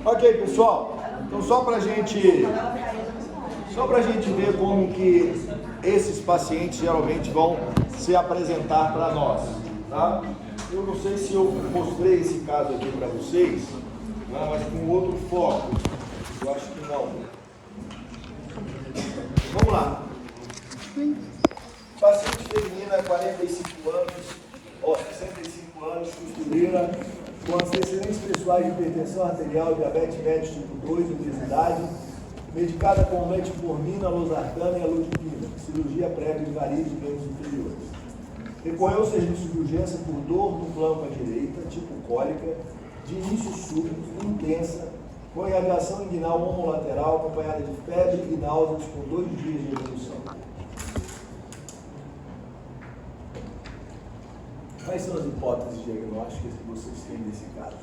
Ok, pessoal, então só para a gente ver como que esses pacientes geralmente vão se apresentar para nós, tá? Eu não sei se eu mostrei esse caso aqui para vocês, né, mas com outro foco, eu acho que não. Vamos lá. Paciente feminina, 45 anos, 65 anos, costureira, com antecedentes pessoais de hipertensão arterial, diabetes médio tipo 2, obesidade, medicada com metformina, losartana e alodipina, cirurgia prévia de varizes de membros inferiores. Recorreu ao serviço de urgência por dor no flanco à direita, tipo cólica, de início súbito, intensa, com irradiação inguinal homolateral, acompanhada de febre e náuseas com 2 dias de evolução. Quais são as hipóteses diagnósticas que vocês têm nesse caso?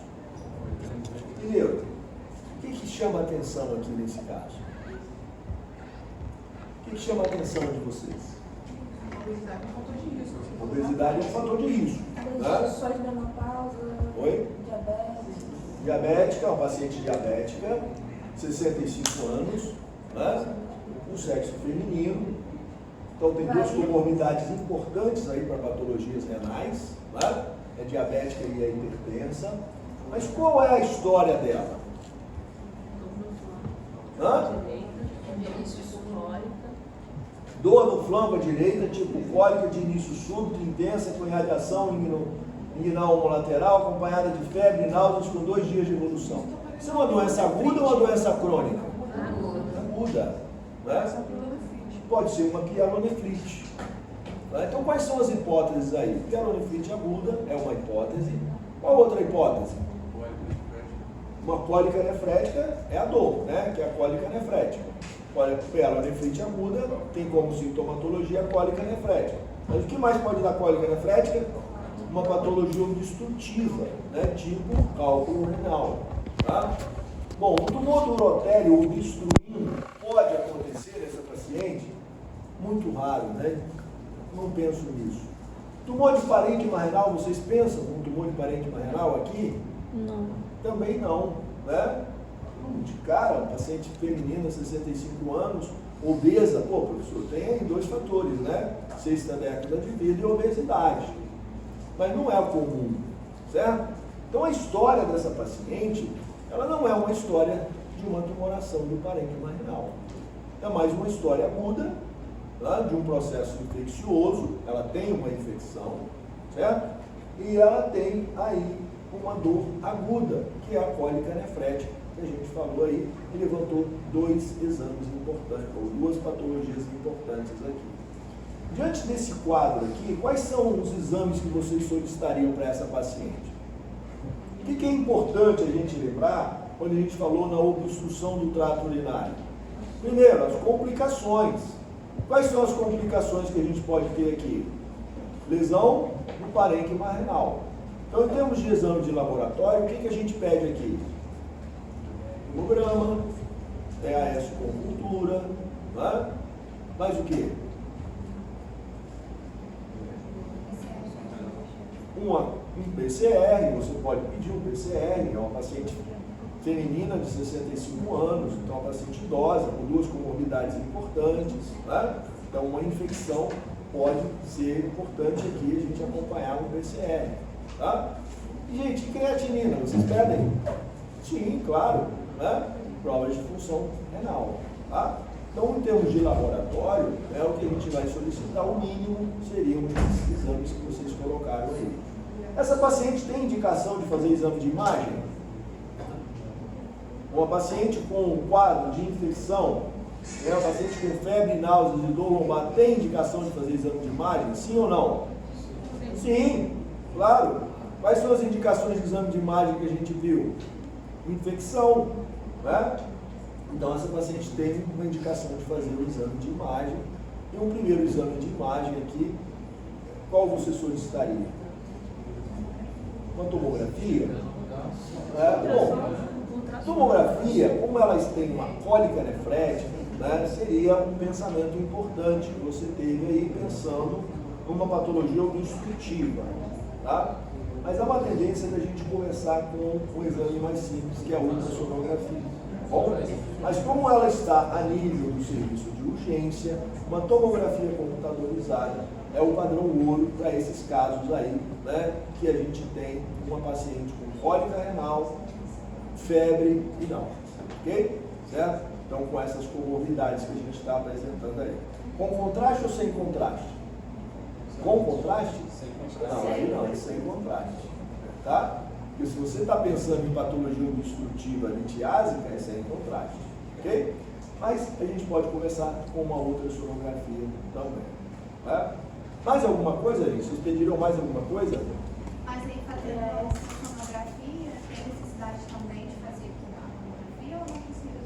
Primeiro, o que chama a atenção aqui nesse caso? O que chama a atenção de vocês? Obesidade é um fator de risco. Obesidade é um fator de risco. Restrições da menopausa. Oi? Diabetes. Diabética, uma paciente diabética, 65 anos, né? O sexo feminino. Então tem duas comorbidades importantes aí para patologias renais, né? É diabética e é hipertensa. Mas qual é a história dela? Dor no flanco à direita, tipo cólica de início súbito, intensa, com irradiação inguinal homolateral, acompanhada de febre e náuseas com 2 dias de evolução. Isso é uma doença aguda ou uma doença crônica? Aguda. Né? Pode ser uma pielonefrite. Né? Então, quais são as hipóteses aí? Pielonefrite aguda é uma hipótese. Qual outra hipótese? Uma cólica nefrética é a dor, né? Que é a cólica nefrética. Pielonefrite aguda tem como sintomatologia a cólica nefrética. Mas o que mais pode dar cólica nefrética? Uma patologia obstrutiva, né? Tipo cálculo renal. Tá? Bom, o tumor do urotério obstruindo pode acontecer nessa paciente? Muito raro, né? Não penso nisso. Tumor de parênquima renal, vocês pensam com tumor de parênquima renal aqui? Não. Também não, né? De cara, paciente feminina, 65 anos, obesa, pô, professor, tem aí 2 fatores, né? 6ª década de vida e obesidade. Mas não é comum, certo? Então a história dessa paciente, ela não é uma história de uma tumoração do parênquima renal. É mais uma história aguda, né, de um processo infeccioso, ela tem uma infecção, certo? E ela tem aí uma dor aguda, que é a cólica nefrética, que a gente falou aí, e levantou 2 exames importantes, ou 2 patologias importantes aqui. Diante desse quadro aqui, quais são os exames que vocês solicitariam para essa paciente? O que é importante a gente lembrar quando a gente falou na obstrução do trato urinário? Primeiro, as complicações. Quais são as complicações que a gente pode ter aqui? Lesão do parênquima renal. Então, em termos de exame de laboratório, o que a gente pede aqui? Hemograma, TAS com cultura, né? Mais o quê? Um PCR, você pode pedir um PCR, é uma paciente feminina de 65 anos, então é uma paciente idosa, com 2 comorbidades importantes, né? Então uma infecção pode ser importante aqui a gente acompanhar um PCR, tá? E, gente, creatinina, vocês pedem? Sim, claro, né? Provas de função renal, tá? Então, em termos de laboratório, o que a gente vai solicitar, o mínimo seriam esses exames que vocês colocaram aí. Essa paciente tem indicação de fazer exame de imagem? Uma paciente com um quadro de infecção, uma paciente com febre, náuseas e dor lombar, tem indicação de fazer exame de imagem? Sim ou não? Sim, claro. Quais são as indicações de exame de imagem que a gente viu? Infecção, né? Então, essa paciente tem uma indicação de fazer o exame de imagem. E um primeiro exame de imagem aqui qual você solicitaria? Uma tomografia? Bom, tomografia, como elas têm uma cólica nefrética, né, seria um pensamento importante que você teve aí pensando numa patologia obstrutiva, tá? Mas há uma tendência da gente começar com um exame mais simples, que é a ultrassonografia. Bom, mas como ela está a nível do serviço de urgência, uma tomografia computadorizada é o padrão ouro para esses casos aí, né, que a gente tem uma paciente com cólica renal, febre e não, ok? Certo? Então, com essas comorbidades que a gente está apresentando aí. Com contraste ou sem contraste? Com contraste? Sem contraste. Não, aí não, é sem contraste. Tá? Porque se você está pensando em patologia obstrutiva litiásica, é sem contraste. Ok? Mas a gente pode começar com uma ultrassonografia também. Tá? Mais alguma coisa, gente? Vocês pediram mais alguma coisa? Mas aí fazer a sonografia, tem necessidade também de fazer a tomografia ou não precisa?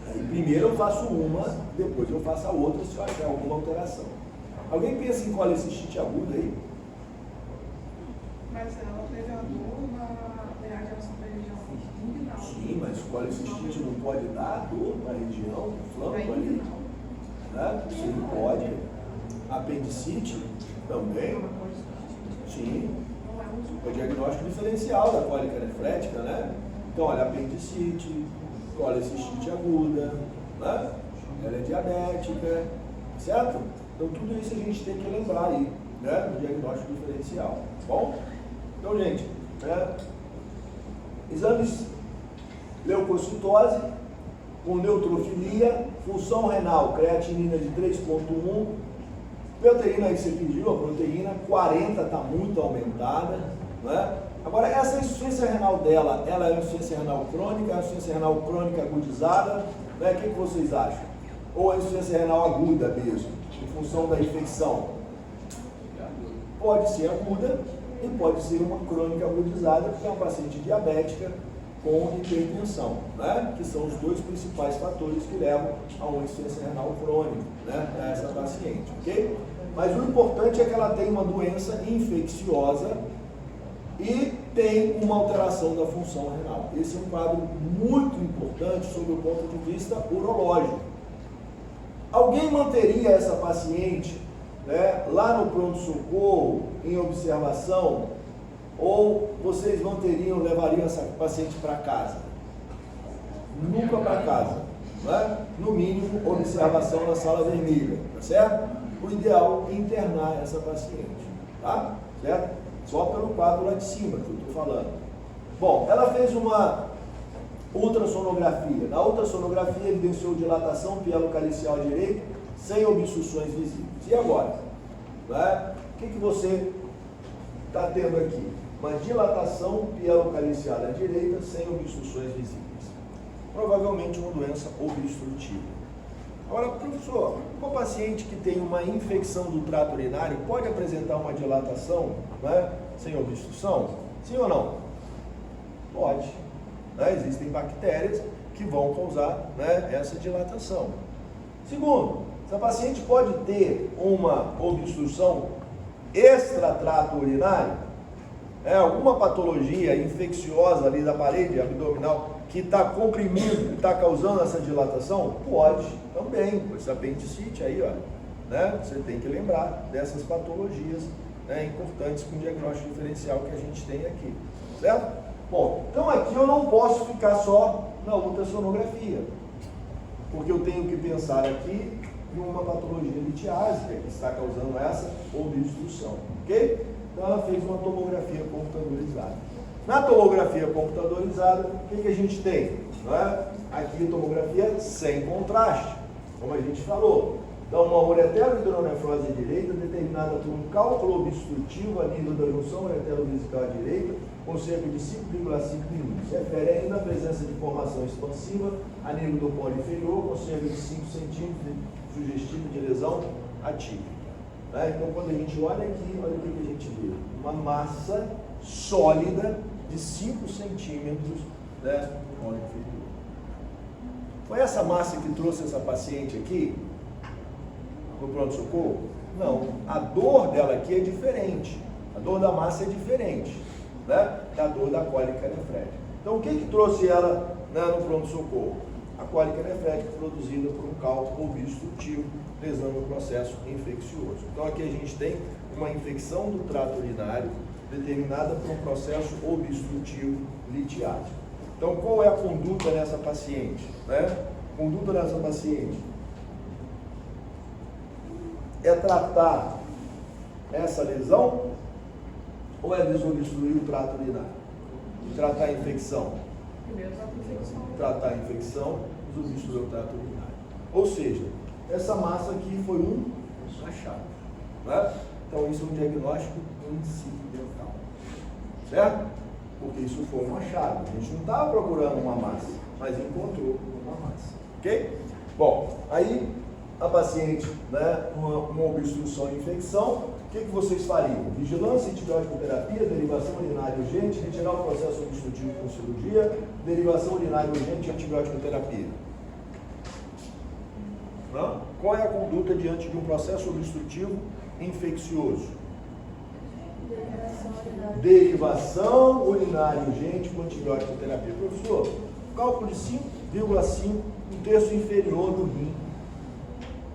Aí, primeiro eu faço uma, depois eu faço a outra se eu achar alguma alteração. Alguém pensa em colecistite aguda aí? Mas ela teve a dor na radiação da região inguinal. Sim, mas colecistite não pode dar dor na região, no flanco ali? Né? Sim, pode. Apendicite também? Sim. É o diagnóstico diferencial da cólica nefrética, né? Então, olha, apendicite, colecistite aguda, né? Ela é diabética, certo? Então, tudo isso a gente tem que lembrar aí, né? Do diagnóstico diferencial, tá bom? Então, gente, né? Exames leucocitose com neutrofilia, função renal, creatinina de 3,1, proteína aí você pediu, a proteína 40 está muito aumentada, né? Agora, essa insuficiência renal dela, ela é uma insuficiência renal crônica, é uma insuficiência renal crônica agudizada, né? O que vocês acham? Ou é insuficiência renal aguda mesmo, em função da infecção? Pode ser aguda e pode ser uma crônica agudizada, porque é uma paciente diabética com hipertensão, né? Que são os dois principais fatores que levam a uma insuficiência renal crônica, né? Para essa paciente, ok? Mas o importante é que ela tem uma doença infecciosa e tem uma alteração da função renal. Esse é um quadro muito importante sob o ponto de vista urológico. Alguém manteria essa paciente, né, lá no pronto-socorro, em observação, ou vocês manteriam, levariam essa paciente para casa? Nunca para casa, né? No mínimo, observação na sala vermelha, tá certo? O ideal é internar essa paciente, tá? Certo? Só pelo quadro lá de cima que eu estou falando. Bom, ela fez uma ultrassonografia. Na ultrassonografia evidenciou dilatação pielocalicial direita sem obstruções visíveis. E agora? Né? O que você está tendo aqui? Uma dilatação pielocalicial à direita sem obstruções visíveis. Provavelmente uma doença obstrutiva. Agora, professor, uma paciente que tem uma infecção do trato urinário pode apresentar uma dilatação, né, sem obstrução? Sim ou não? Pode. Né? Existem bactérias que vão causar, né, essa dilatação. Segundo, essa paciente pode ter uma obstrução extratrato urinário, alguma patologia infecciosa ali da parede abdominal que está comprimindo, que está causando essa dilatação? Pode também, por esse apendicite aí, ó, né? Você tem que lembrar dessas patologias, né, importantes com o diagnóstico diferencial que a gente tem aqui, certo? Bom, então aqui eu não posso ficar só na ultrassonografia, porque eu tenho que pensar aqui em uma patologia litiásica que está causando essa obstrução, ok? Então ela fez uma tomografia computadorizada. Na tomografia computadorizada, o que a gente tem? Não é? Aqui tomografia sem contraste, como a gente falou. Então, uma ureterohidronefrose direita determinada por um cálculo obstrutivo a nível da junção ureterovesical direita, com cerca de 5,5 minutos. Refere ainda à presença de formação expansiva a nível do polo inferior, com cerca de 5 centímetros, sugestivo de lesão atípica. Então, quando a gente olha aqui, olha o que a gente vê. Uma massa sólida de 5 centímetros, né, no polo inferior. Foi essa massa que trouxe essa paciente aqui no pronto-socorro? Não, a dor dela aqui é diferente. A dor da massa é diferente, né, da dor da cólica nefrética. Então, o que trouxe ela, né, no pronto-socorro? A cólica nefrética produzida por um cálculo obstrutivo, lesando o processo infeccioso. Então, aqui a gente tem uma infecção do trato urinário determinada por um processo obstrutivo litiático. Então, qual é a conduta nessa paciente? Né? Conduta nessa paciente é tratar essa lesão ou é desobstruir o trato urinário? Tratar a infecção? Primeiro trata a infecção. Tratar a infecção, desobstruir o trato urinário. Ou seja, essa massa aqui foi um achado. Né? Então, isso é um diagnóstico incidental. Certo? Porque isso foi um achado. A gente não estava procurando uma massa, mas encontrou uma massa. Ok? Bom, aí a paciente, né, uma obstrução e infecção, o que vocês fariam? Vigilância, antibiótico-terapia, derivação urinária urgente, retirar o processo obstrutivo com cirurgia, derivação urinária urgente e antibiótico-terapia. Não? Qual é a conduta diante de um processo obstrutivo infeccioso? Derivação urinária urgente com antibiótico-terapia. Professor, cálculo de 5,5, um terço inferior do rim.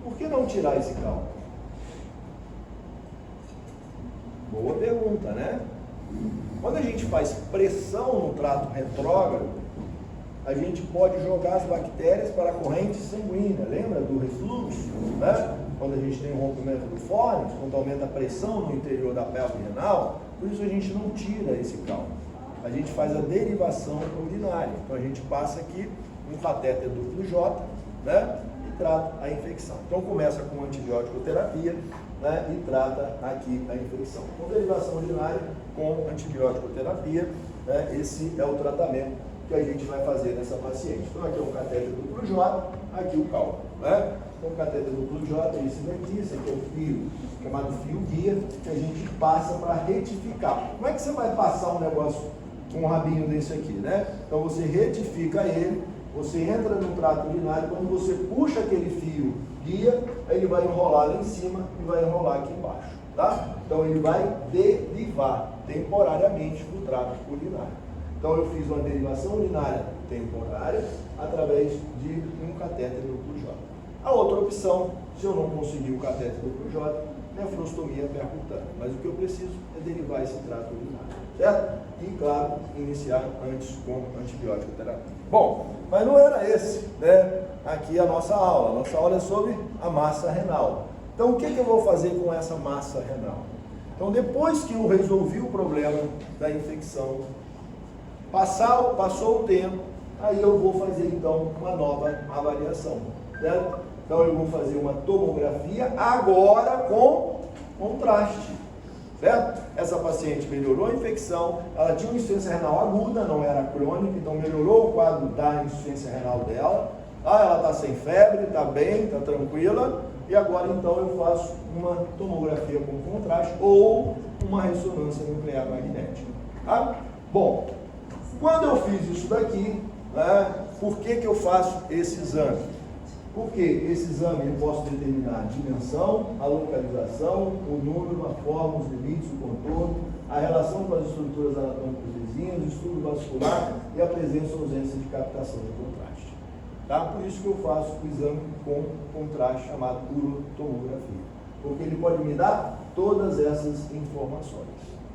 Por que não tirar esse cálculo? Boa pergunta, né? Quando a gente faz pressão no trato retrógrado, a gente pode jogar as bactérias para a corrente sanguínea. Lembra do refluxo? Né? Quando a gente tem um rompimento do fórnix, quando aumenta a pressão no interior da pelve renal, por isso a gente não tira esse cálculo. A gente faz a derivação urinária. Então a gente passa aqui um catéter duplo J, né? E trata a infecção. Então começa com antibiótico-terapia, né? E trata aqui a infecção. Então derivação urinária com antibiótico-terapia, né? Esse é o tratamento que a gente vai fazer nessa paciente. Então aqui é um catéter duplo J, aqui o cálculo, né? Então o catéter duplo J é esse daqui, esse aqui é o fio chamado fio guia, que a gente passa para retificar. Como é que você vai passar um negócio com um rabinho desse aqui, né? Então você retifica ele, você entra no trato urinário, quando você puxa aquele fio guia, ele vai enrolar lá em cima e vai enrolar aqui embaixo, tá? Então ele vai derivar temporariamente do trato urinário. Então eu fiz uma derivação urinária temporária através de um catéter duplo J. A outra opção, se eu não conseguir o catéter duplo J, nefrostomia percutânea. Mas o que eu preciso é derivar esse trato urinário, certo? E, claro, iniciar antes com antibiótico terapia. Bom, mas não era esse, né? Aqui a nossa aula. A nossa aula é sobre a massa renal. Então, o que eu vou fazer com essa massa renal? Então, depois que eu resolvi o problema da infecção, passou o tempo, aí eu vou fazer, então, uma nova avaliação, certo? Então eu vou fazer uma tomografia agora com contraste, certo? Essa paciente melhorou a infecção, ela tinha uma insuficiência renal aguda, não era crônica, então melhorou o quadro da insuficiência renal dela. Ela está sem febre, está bem, está tranquila, e agora então eu faço uma tomografia com contraste ou uma ressonância nuclear magnética, tá? Bom, quando eu fiz isso daqui, né, por que eu faço esse exame? Porque esse exame eu posso determinar a dimensão, a localização, o número, a forma, os limites, o contorno, a relação com as estruturas anatômicas vizinhas, o estudo vascular e a presença ou ausência de captação de contraste. Tá? Por isso que eu faço o exame com contraste chamado urotomografia. Porque ele pode me dar todas essas informações,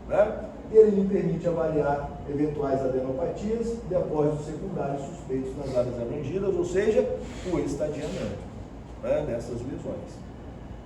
né? E ele me permite avaliar eventuais adenopatias e depósitos secundários suspeitos nas áreas abrangidas, ou seja, o estadiamento, né, dessas lesões.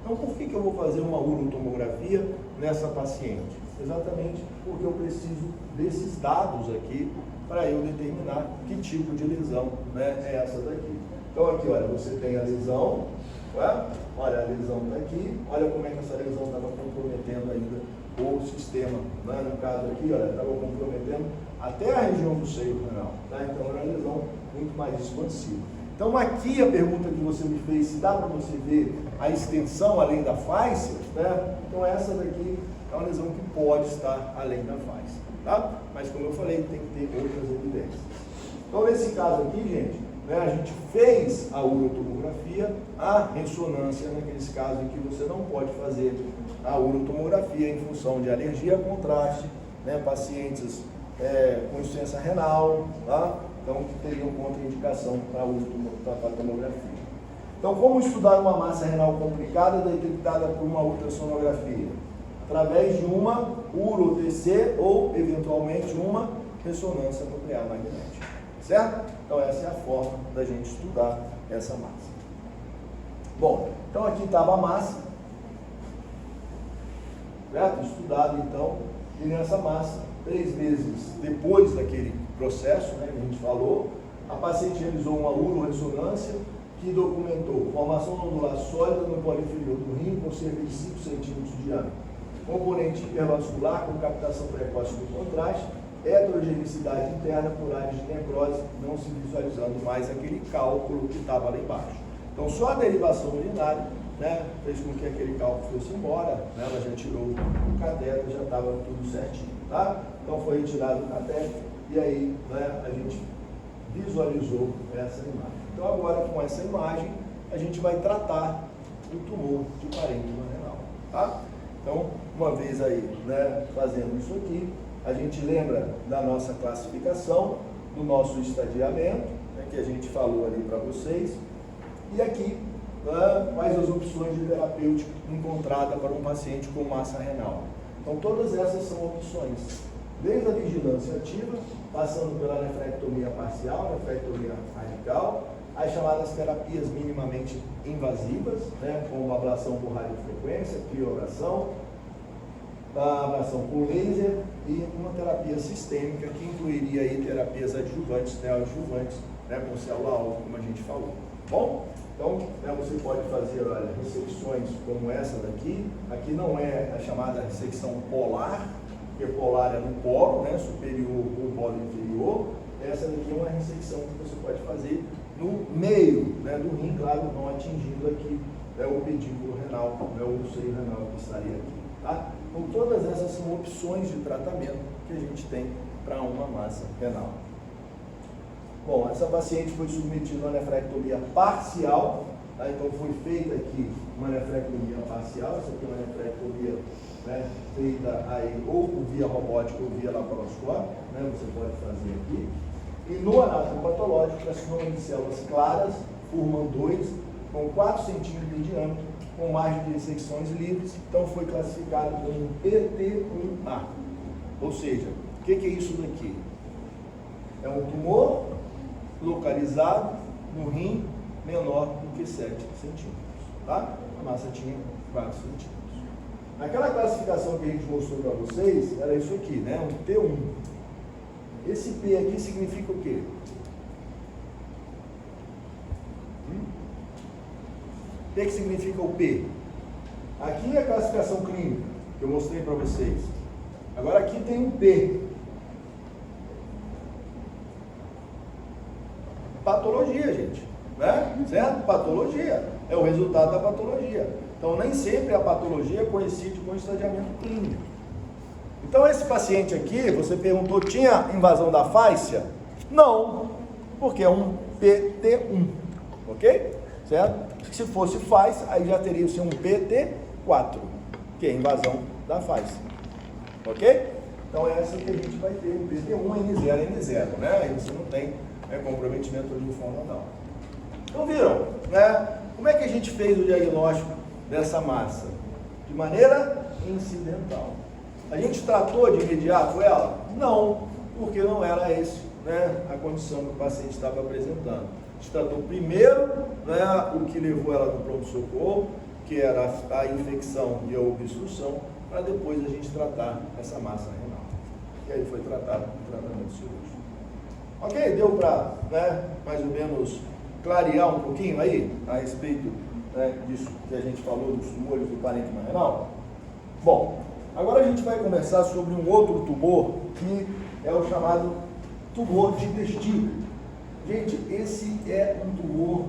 Então, por que eu vou fazer uma urotomografia nessa paciente? Exatamente porque eu preciso desses dados aqui para eu determinar que tipo de lesão, né, é essa daqui. Então, aqui, olha, você tem a lesão, né? Olha, a lesão está aqui, olha como é que essa lesão estava comprometendo ainda o sistema, né? No caso aqui, olha, estava comprometendo até a região do seio renal, né? Então era uma lesão muito mais expansiva. Então aqui a pergunta que você me fez, se dá para você ver a extensão além da fáscia, né? Então essa daqui é uma lesão que pode estar além da fáscia, tá? Mas como eu falei, tem que ter outras evidências. Então nesse caso aqui, gente, né, a gente fez a urotomografia, a ressonância, naqueles casos em que você não pode fazer a urotomografia em função de alergia a contraste, né, pacientes com insuficiência renal, tá? Então que teriam contraindicação para a tomografia. Então, como estudar uma massa renal complicada detectada por uma ultrassonografia? Através de uma uro-TC ou, eventualmente, uma ressonância nuclear magnética. Certo? Então, essa é a forma da gente estudar essa massa. Bom, então aqui estava a massa, certo? Estudado, então, e nessa massa, 3 meses depois daquele processo, né, que a gente falou, a paciente realizou uma uroressonância que documentou formação nodular sólida no polo inferior do rim com cerca de 5 centímetros de diâmetro, componente hipervascular com captação precoce do contraste, heterogeneidade interna por áreas de necrose, não se visualizando mais aquele cálculo que estava lá embaixo. Então, só a derivação urinária, né, fez com que aquele cálculo fosse embora, né, ela já tirou o cateter, já estava tudo certinho, tá? Então, foi retirado o cateter e aí, né, a gente visualizou essa imagem. Então, agora, com essa imagem, a gente vai tratar o tumor de parênquima renal, tá? Então, uma vez aí, né, fazendo isso aqui, a gente lembra da nossa classificação, do nosso estadiamento, né, que a gente falou ali para vocês, e aqui, né, quais as opções de terapêutica encontrada para um paciente com massa renal. Então, todas essas são opções, desde a vigilância ativa, passando pela nefrectomia parcial, nefrectomia radical, as chamadas terapias minimamente invasivas, né, como ablação por radiofrequência, crioabração, a ablação por laser e uma terapia sistêmica que incluiria aí terapias adjuvantes, neoadjuvantes, né, com célula-alvo, como a gente falou. Bom, então, né, você pode fazer, olha, ressecções como essa daqui. Aqui não é a chamada ressecção polar, porque polar é no polo, né, superior ou polo inferior. Essa daqui é uma ressecção que você pode fazer no meio, né, do rim, claro, não atingindo aqui, né, o pedículo renal, né, o seio renal que estaria aqui, tá? Então, todas essas são opções de tratamento que a gente tem para uma massa renal. Bom, essa paciente foi submetida a uma nefrectomia parcial, tá? Então foi feita aqui uma nefrectomia parcial, essa aqui é uma nefrectomia, né, feita aí ou por via robótica ou via laparoscópio, né, você pode fazer aqui. E no anátomo patológico, carcinoma de células claras, Fuhrmann 2, com 4 centímetros de diâmetro, com margem de ressecções livres, então foi classificado como PT1A. Ou seja, o que é isso daqui? É um tumor localizado no rim menor do que 7 centímetros. Tá? A massa tinha 4 centímetros. Naquela classificação que a gente mostrou para vocês, era isso aqui, né? Um T1. Esse P aqui significa o quê? O que significa o P? Aqui é a classificação clínica, que eu mostrei para vocês. Agora aqui tem um P. Patologia, gente. Né? Certo? Patologia. É o resultado da patologia. Então, nem sempre a patologia coincide com o estadiamento clínico. Então, esse paciente aqui, você perguntou, tinha invasão da fáscia? Não, porque é um PT1, ok? Certo? Se fosse fáscia, aí já teria um PT4, que é invasão da fáscia, ok? Então, é essa que a gente vai ter, um PT1, N0, N0, né? Aí você não tem comprometimento linfonodal. Então, viram, né? Como é que a gente fez o diagnóstico dessa massa? De maneira incidental. A gente tratou de imediato ela? Não, porque não era esse, né, a condição que o paciente estava apresentando. A gente tratou primeiro, né, o que levou ela no pronto-socorro, que era a infecção e a obstrução, para depois a gente tratar essa massa renal. E aí foi tratado com tratamento cirúrgico. Ok? Deu para, né, mais ou menos clarear um pouquinho aí a respeito, né, disso que a gente falou dos tumores do parênquima renal? Bom, agora a gente vai conversar sobre um outro tumor que é o chamado tumor de testículo. Gente, esse é um tumor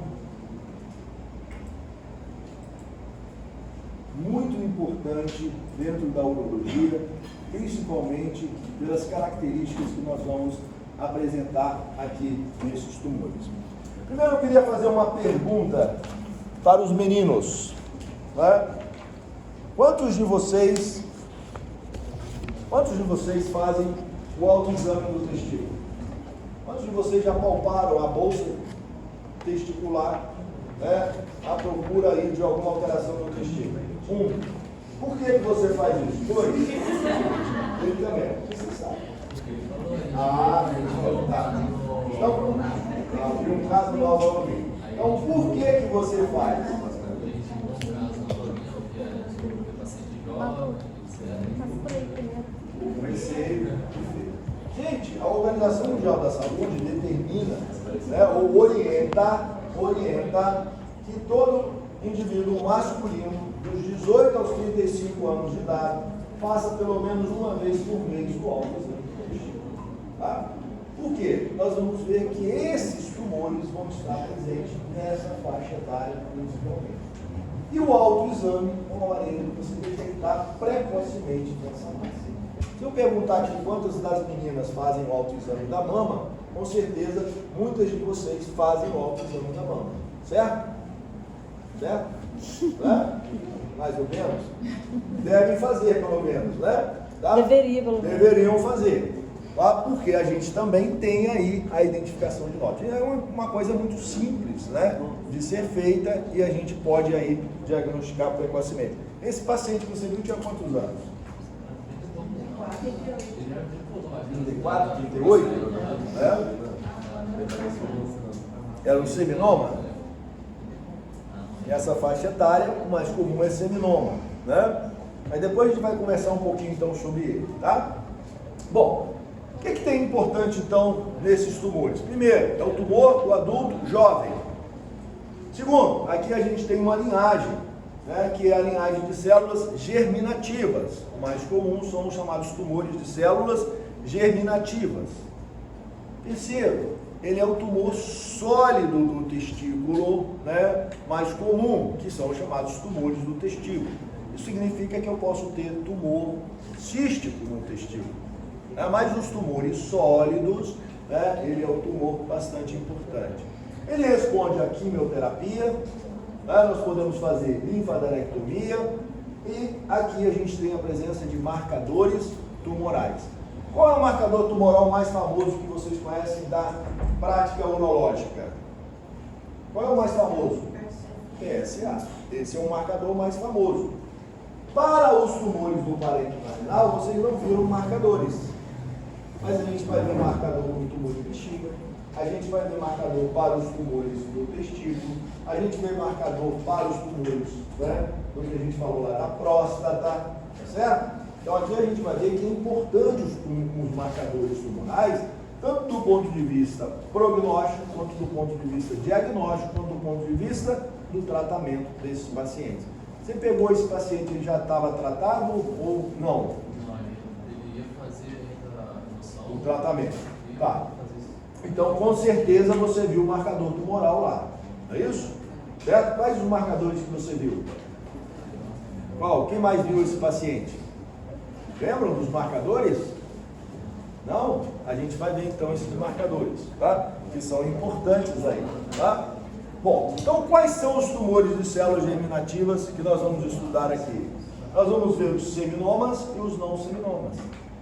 muito importante dentro da urologia, principalmente pelas características que nós vamos apresentar aqui nesses tumores. Primeiro eu queria fazer uma pergunta para os meninos, né? Quantos de vocês fazem o autoexame do testículo? Quantos de vocês já palparam a bolsa testicular, né, à procura aí de alguma alteração no testículo? Por que você faz isso? 2. Ele também. Você sabe. Tá. Então, tem um caso no aula aqui. Então, por que você faz? Gente, a Organização Mundial da Saúde determina, né, ou orienta que todo indivíduo masculino dos 18 aos 35 anos de idade faça pelo menos uma vez por mês o autoexame do testículo. Tá? Por quê? Nós vamos ver que esses tumores vão estar presentes nessa faixa etária principalmente. E o autoexame é uma maneira de você detectar precocemente essa massa. Se eu perguntar aqui quantas das meninas fazem o autoexame da mama, com certeza muitas de vocês fazem o autoexame da mama. Certo? Certo? Né? Mais ou menos? Devem fazer, pelo menos, né? Tá? Deveriam fazer. Tá? Porque a gente também tem aí a identificação de nódulos. É uma coisa muito simples, né, de ser feita e a gente pode aí diagnosticar precocemente. Esse paciente que você viu tinha quantos anos? 34, 38? Né? Era um seminoma? Essa faixa etária, o mais comum é seminoma, né? Aí depois a gente vai conversar um pouquinho então sobre ele, tá? Bom, o que tem importante então nesses tumores? Primeiro, é o tumor do adulto jovem. Segundo, aqui a gente tem uma linhagem, né, que é a linhagem de células germinativas. O mais comum são os chamados tumores de células germinativas. Terceiro, ele é o tumor sólido do testículo, né, mais comum, que são os chamados tumores do testículo. Isso significa que eu posso ter tumor cístico no testículo. Mas os tumores sólidos, né, ele é um tumor bastante importante. Ele responde à quimioterapia, né, nós podemos fazer linfadenectomia e aqui a gente tem a presença de marcadores tumorais. Qual é o marcador tumoral mais famoso que vocês conhecem da prática urológica? Qual é o mais famoso? PSA. Esse é o marcador mais famoso. Para os tumores do parênquima vaginal, vocês não viram marcadores. Mas a gente vai ver marcador no tumor de bexiga, a gente vai ver marcador para os tumores do testículo, a gente vê marcador para os tumores, né, do que a gente falou lá da próstata, tá certo? Então aqui a gente vai ver que é importante os marcadores tumorais, tanto do ponto de vista prognóstico, quanto do ponto de vista diagnóstico, quanto do ponto de vista do tratamento desses pacientes. Você pegou esse paciente, ele já estava tratado ou não? Ele ia fazer ainda a remoção. O tratamento. Tá. Então, com certeza você viu o marcador tumoral lá. Não é isso? Certo? Quais os marcadores que você viu? Qual? Quem mais viu esse paciente? Lembram dos marcadores? Não? A gente vai ver então esses marcadores, tá? Que são importantes aí, tá? Bom, então quais são os tumores de células germinativas que nós vamos estudar aqui? Nós vamos ver os seminomas e os não seminomas.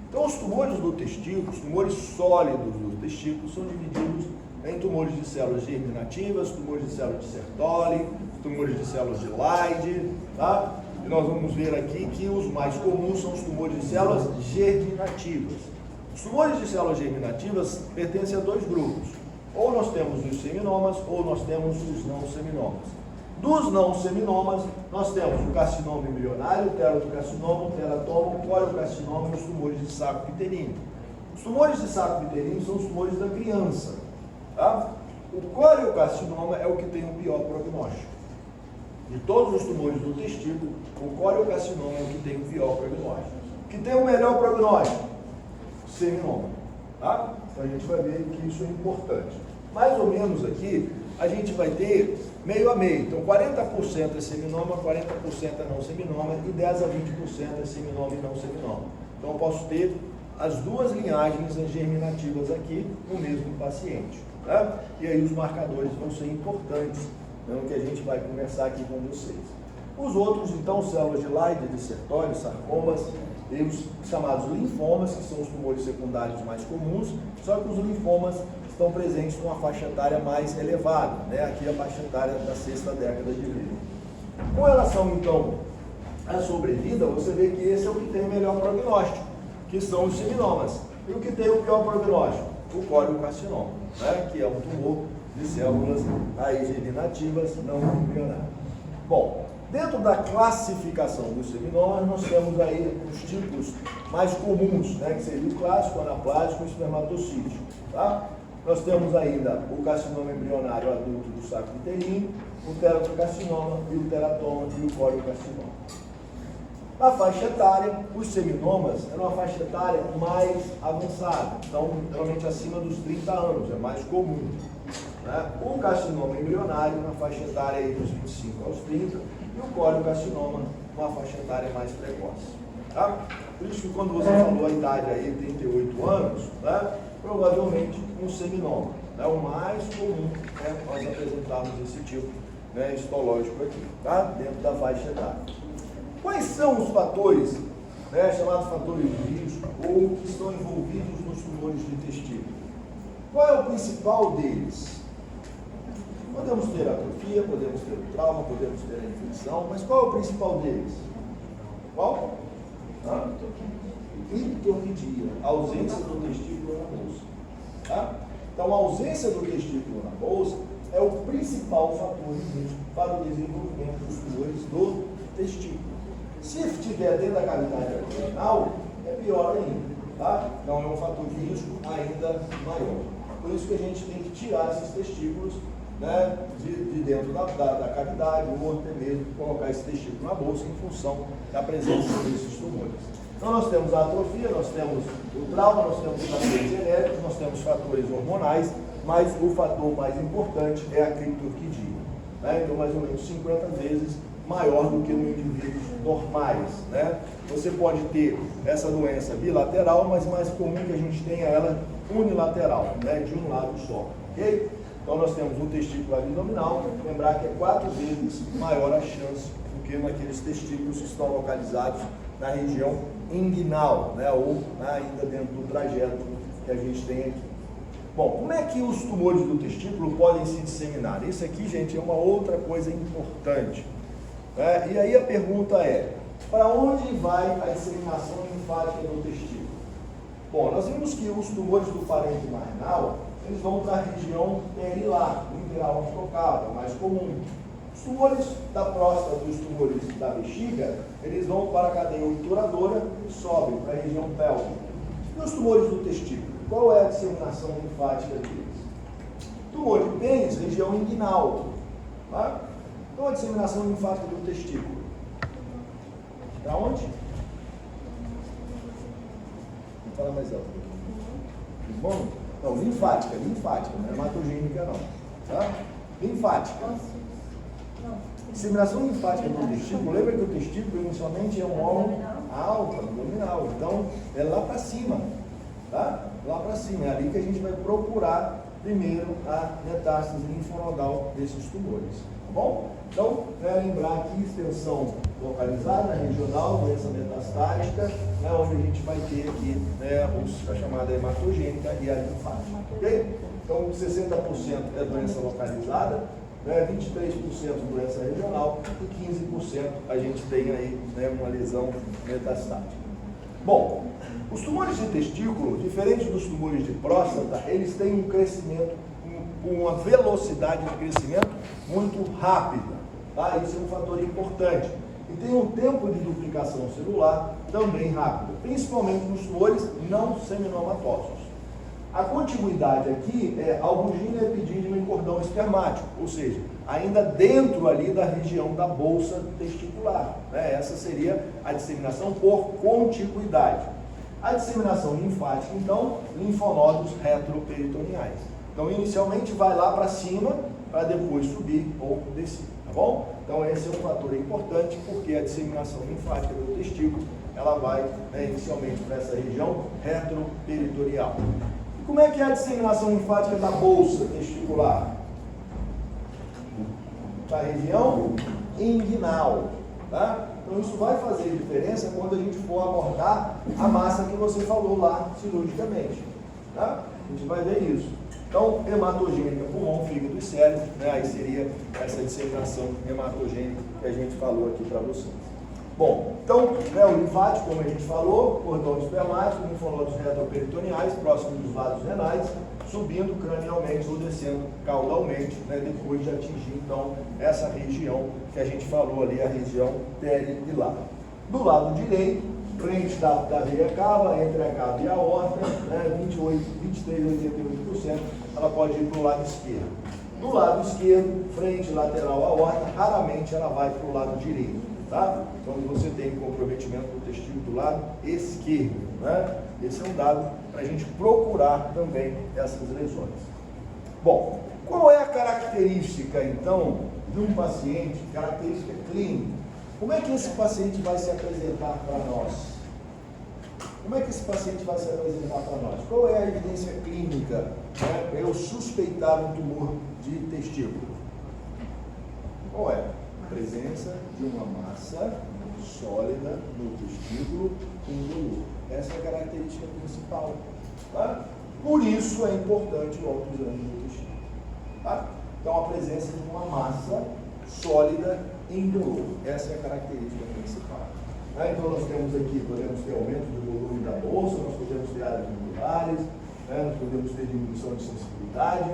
Então os tumores do testículo, os tumores sólidos do testículo são divididos em tumores de células germinativas, tumores de células de Sertoli, tumores de células de Leydig, tá? E nós vamos ver aqui que os mais comuns são os tumores de células germinativas. Os tumores de células germinativas pertencem a dois grupos. Ou nós temos os seminomas, ou nós temos os não seminomas. Dos não seminomas, nós temos o carcinoma embrionário, o teratoma, o teratoma, o coriocarcinoma e os tumores de saco piteríneo. Os tumores de saco piteríneo são os tumores da criança. Tá? O coriocarcinoma é o que tem o pior prognóstico. De todos os tumores do testículo, o coriocarcinoma é o que tem o pior prognóstico. O que tem o melhor prognóstico? O seminoma. Tá? Então a gente vai ver que isso é importante. Mais ou menos aqui, a gente vai ter meio a meio. Então 40% é seminoma, 40% é não seminoma e 10 a 20% é seminoma e não seminoma. Então eu posso ter as duas linhagens germinativas aqui no mesmo paciente. né? E aí os marcadores vão ser importantes, né, que a gente vai conversar aqui com vocês. Os outros, então, células de Leydig, de Sertoli, sarcomas, e os chamados linfomas, que são os tumores secundários mais comuns, só que os linfomas estão presentes numa faixa etária mais elevada, né? Aqui a faixa etária da 6ª década de vida. Com relação, então, à sobrevida, você vê que esse é o que tem o melhor prognóstico, que são os seminomas. E o que tem o pior prognóstico? O coriocarcinoma, né? Que é um tumor de células aí germinativas não embrionárias. Bom, dentro da classificação dos seminomas, nós temos aí os tipos mais comuns, né? Que seria o clássico, anaplásico e espermatocítico, tá? Nós temos ainda o carcinoma embrionário adulto do saco uterino, o teratocarcinoma, o teratoma e o coriocarcinoma. Na faixa etária, os seminomas é uma faixa etária mais avançada, então, realmente acima dos 30 anos, é mais comum, né? O carcinoma embrionário na faixa etária aí dos 25 aos 30 e o coriocarcinoma uma faixa etária mais precoce. Tá? Por isso que quando você falou a idade aí, 38 anos, né, provavelmente um seminoma. Né? O mais comum é nós apresentarmos esse tipo, né, histológico aqui, tá? Dentro da faixa etária. Quais são os fatores, né, chamados fatores de risco, ou que estão envolvidos nos tumores do intestino? Qual é o principal deles? Podemos ter atrofia, podemos ter o trauma, podemos ter a infecção, mas qual é o principal deles? Qual? Ictorquidia, a ausência do testículo na bolsa. Tá? Então, a ausência do testículo na bolsa é o principal fator de risco para o desenvolvimento dos tumores do testículo. Se estiver dentro da cavidade abdominal, é pior ainda. Tá? Então, é um fator de risco ainda maior. Por isso que a gente tem que tirar esses testículos, né, de dentro da cavidade, ou até mesmo colocar esse testículo na bolsa em função da presença desses tumores. Então nós temos a atrofia, nós temos o trauma, nós temos fatores genéticos, nós temos fatores hormonais, mas o fator mais importante é a criptorquidia, né? Então mais ou menos 50 vezes maior do que no indivíduos normais, né? Você pode ter essa doença bilateral, mas mais comum que a gente tenha ela unilateral, né? De um lado só, ok? Então nós temos um testículo abdominal, lembrar que é 4 vezes maior a chance do que naqueles testículos que estão localizados na região inguinal, né, ou ainda dentro do trajeto que a gente tem aqui. Bom, como é que os tumores do testículo podem se disseminar? Isso aqui, gente, é uma outra coisa importante. Né? E aí a pergunta é, para onde vai a disseminação linfática do testículo? Bom, nós vimos que os tumores do parênquima renal, eles vão para a região perilar, interalveolar, mais comum. Os tumores da próstata e os tumores da bexiga, eles vão para a cadeia obturadora e sobem para a região pélvica. E os tumores do testículo, qual é a disseminação linfática deles? Tumor de pênis, região inguinal. Tá? Então a disseminação linfática do testículo. Para onde? Vou falar mais alto. Bom? Não, linfática, não é hematogênica não. Tá? Linfática. Disseminação linfática do testículo, lembra que o testículo inicialmente é um órgão alto, abdominal, então é lá para cima, tá? Lá para cima, é ali que a gente vai procurar primeiro a metástase linfonodal desses tumores, tá bom? Então, lembrar aqui, extensão localizada, regional, doença metastática, né, onde a gente vai ter aqui, né, a chamada hematogênica e a linfática, ok? Então, 60% é doença localizada, 23% doença regional e 15% a gente tem aí, né, uma lesão metastática. Bom, os tumores de testículo, diferente dos tumores de próstata, eles têm um crescimento, uma velocidade de crescimento muito rápida, tá? Isso é um fator importante. E tem um tempo de duplicação celular também rápido, principalmente nos tumores não seminomatosos. A contiguidade aqui é albugina, epidídima e cordão espermático, ou seja, ainda dentro ali da região da bolsa testicular, né? Essa seria a disseminação por contiguidade. A disseminação linfática, então, linfonodos retroperitoneais. Então, inicialmente vai lá para cima, para depois subir ou descer, tá bom? Então, esse é um fator importante, porque a disseminação linfática do testículo, ela vai, né, inicialmente para essa região retroperitoneal. como é que é a disseminação linfática da bolsa testicular? Da região inguinal, tá? Então isso vai fazer diferença quando a gente for abordar a massa que você falou lá cirurgicamente, tá? A gente vai ver isso. Então, hematogênica, pulmão, fígado e cérebro, né? Aí seria essa disseminação hematogênica que a gente falou aqui para vocês. Bom, então, o linfático, como a gente falou, cordão espermático, linfonodos retroperitoneais, próximos dos vasos renais, subindo cranialmente ou descendo caudalmente, né, depois de atingir, então, essa região que a gente falou ali, a região perihilar. Do lado direito, frente da veia cava, entre a cava e a aorta, né, 23 a 88%, ela pode ir para o lado esquerdo. Do lado esquerdo, frente lateral à aorta, raramente ela vai para o lado direito. Tá? Então você tem comprometimento do testículo do lado esquerdo, né? Esse é um dado para a gente procurar também essas lesões. Bom, qual é a característica então de um paciente, característica clínica? Como é que esse paciente vai se apresentar para nós? Como é que esse paciente vai se apresentar para nós? Qual é a evidência clínica, né, para eu suspeitar um tumor de testículo? Qual é? Presença de uma massa sólida no testículo indolor. Essa é a característica principal. Tá? Por isso é importante o autoexame do testículo. Tá? Então, a presença de uma massa sólida indolor. Essa é a característica principal. Tá? Então, nós temos aqui, podemos ter aumento do volume da bolsa, nós podemos ter áreas glandulares, né? Nós podemos ter diminuição de sensibilidade,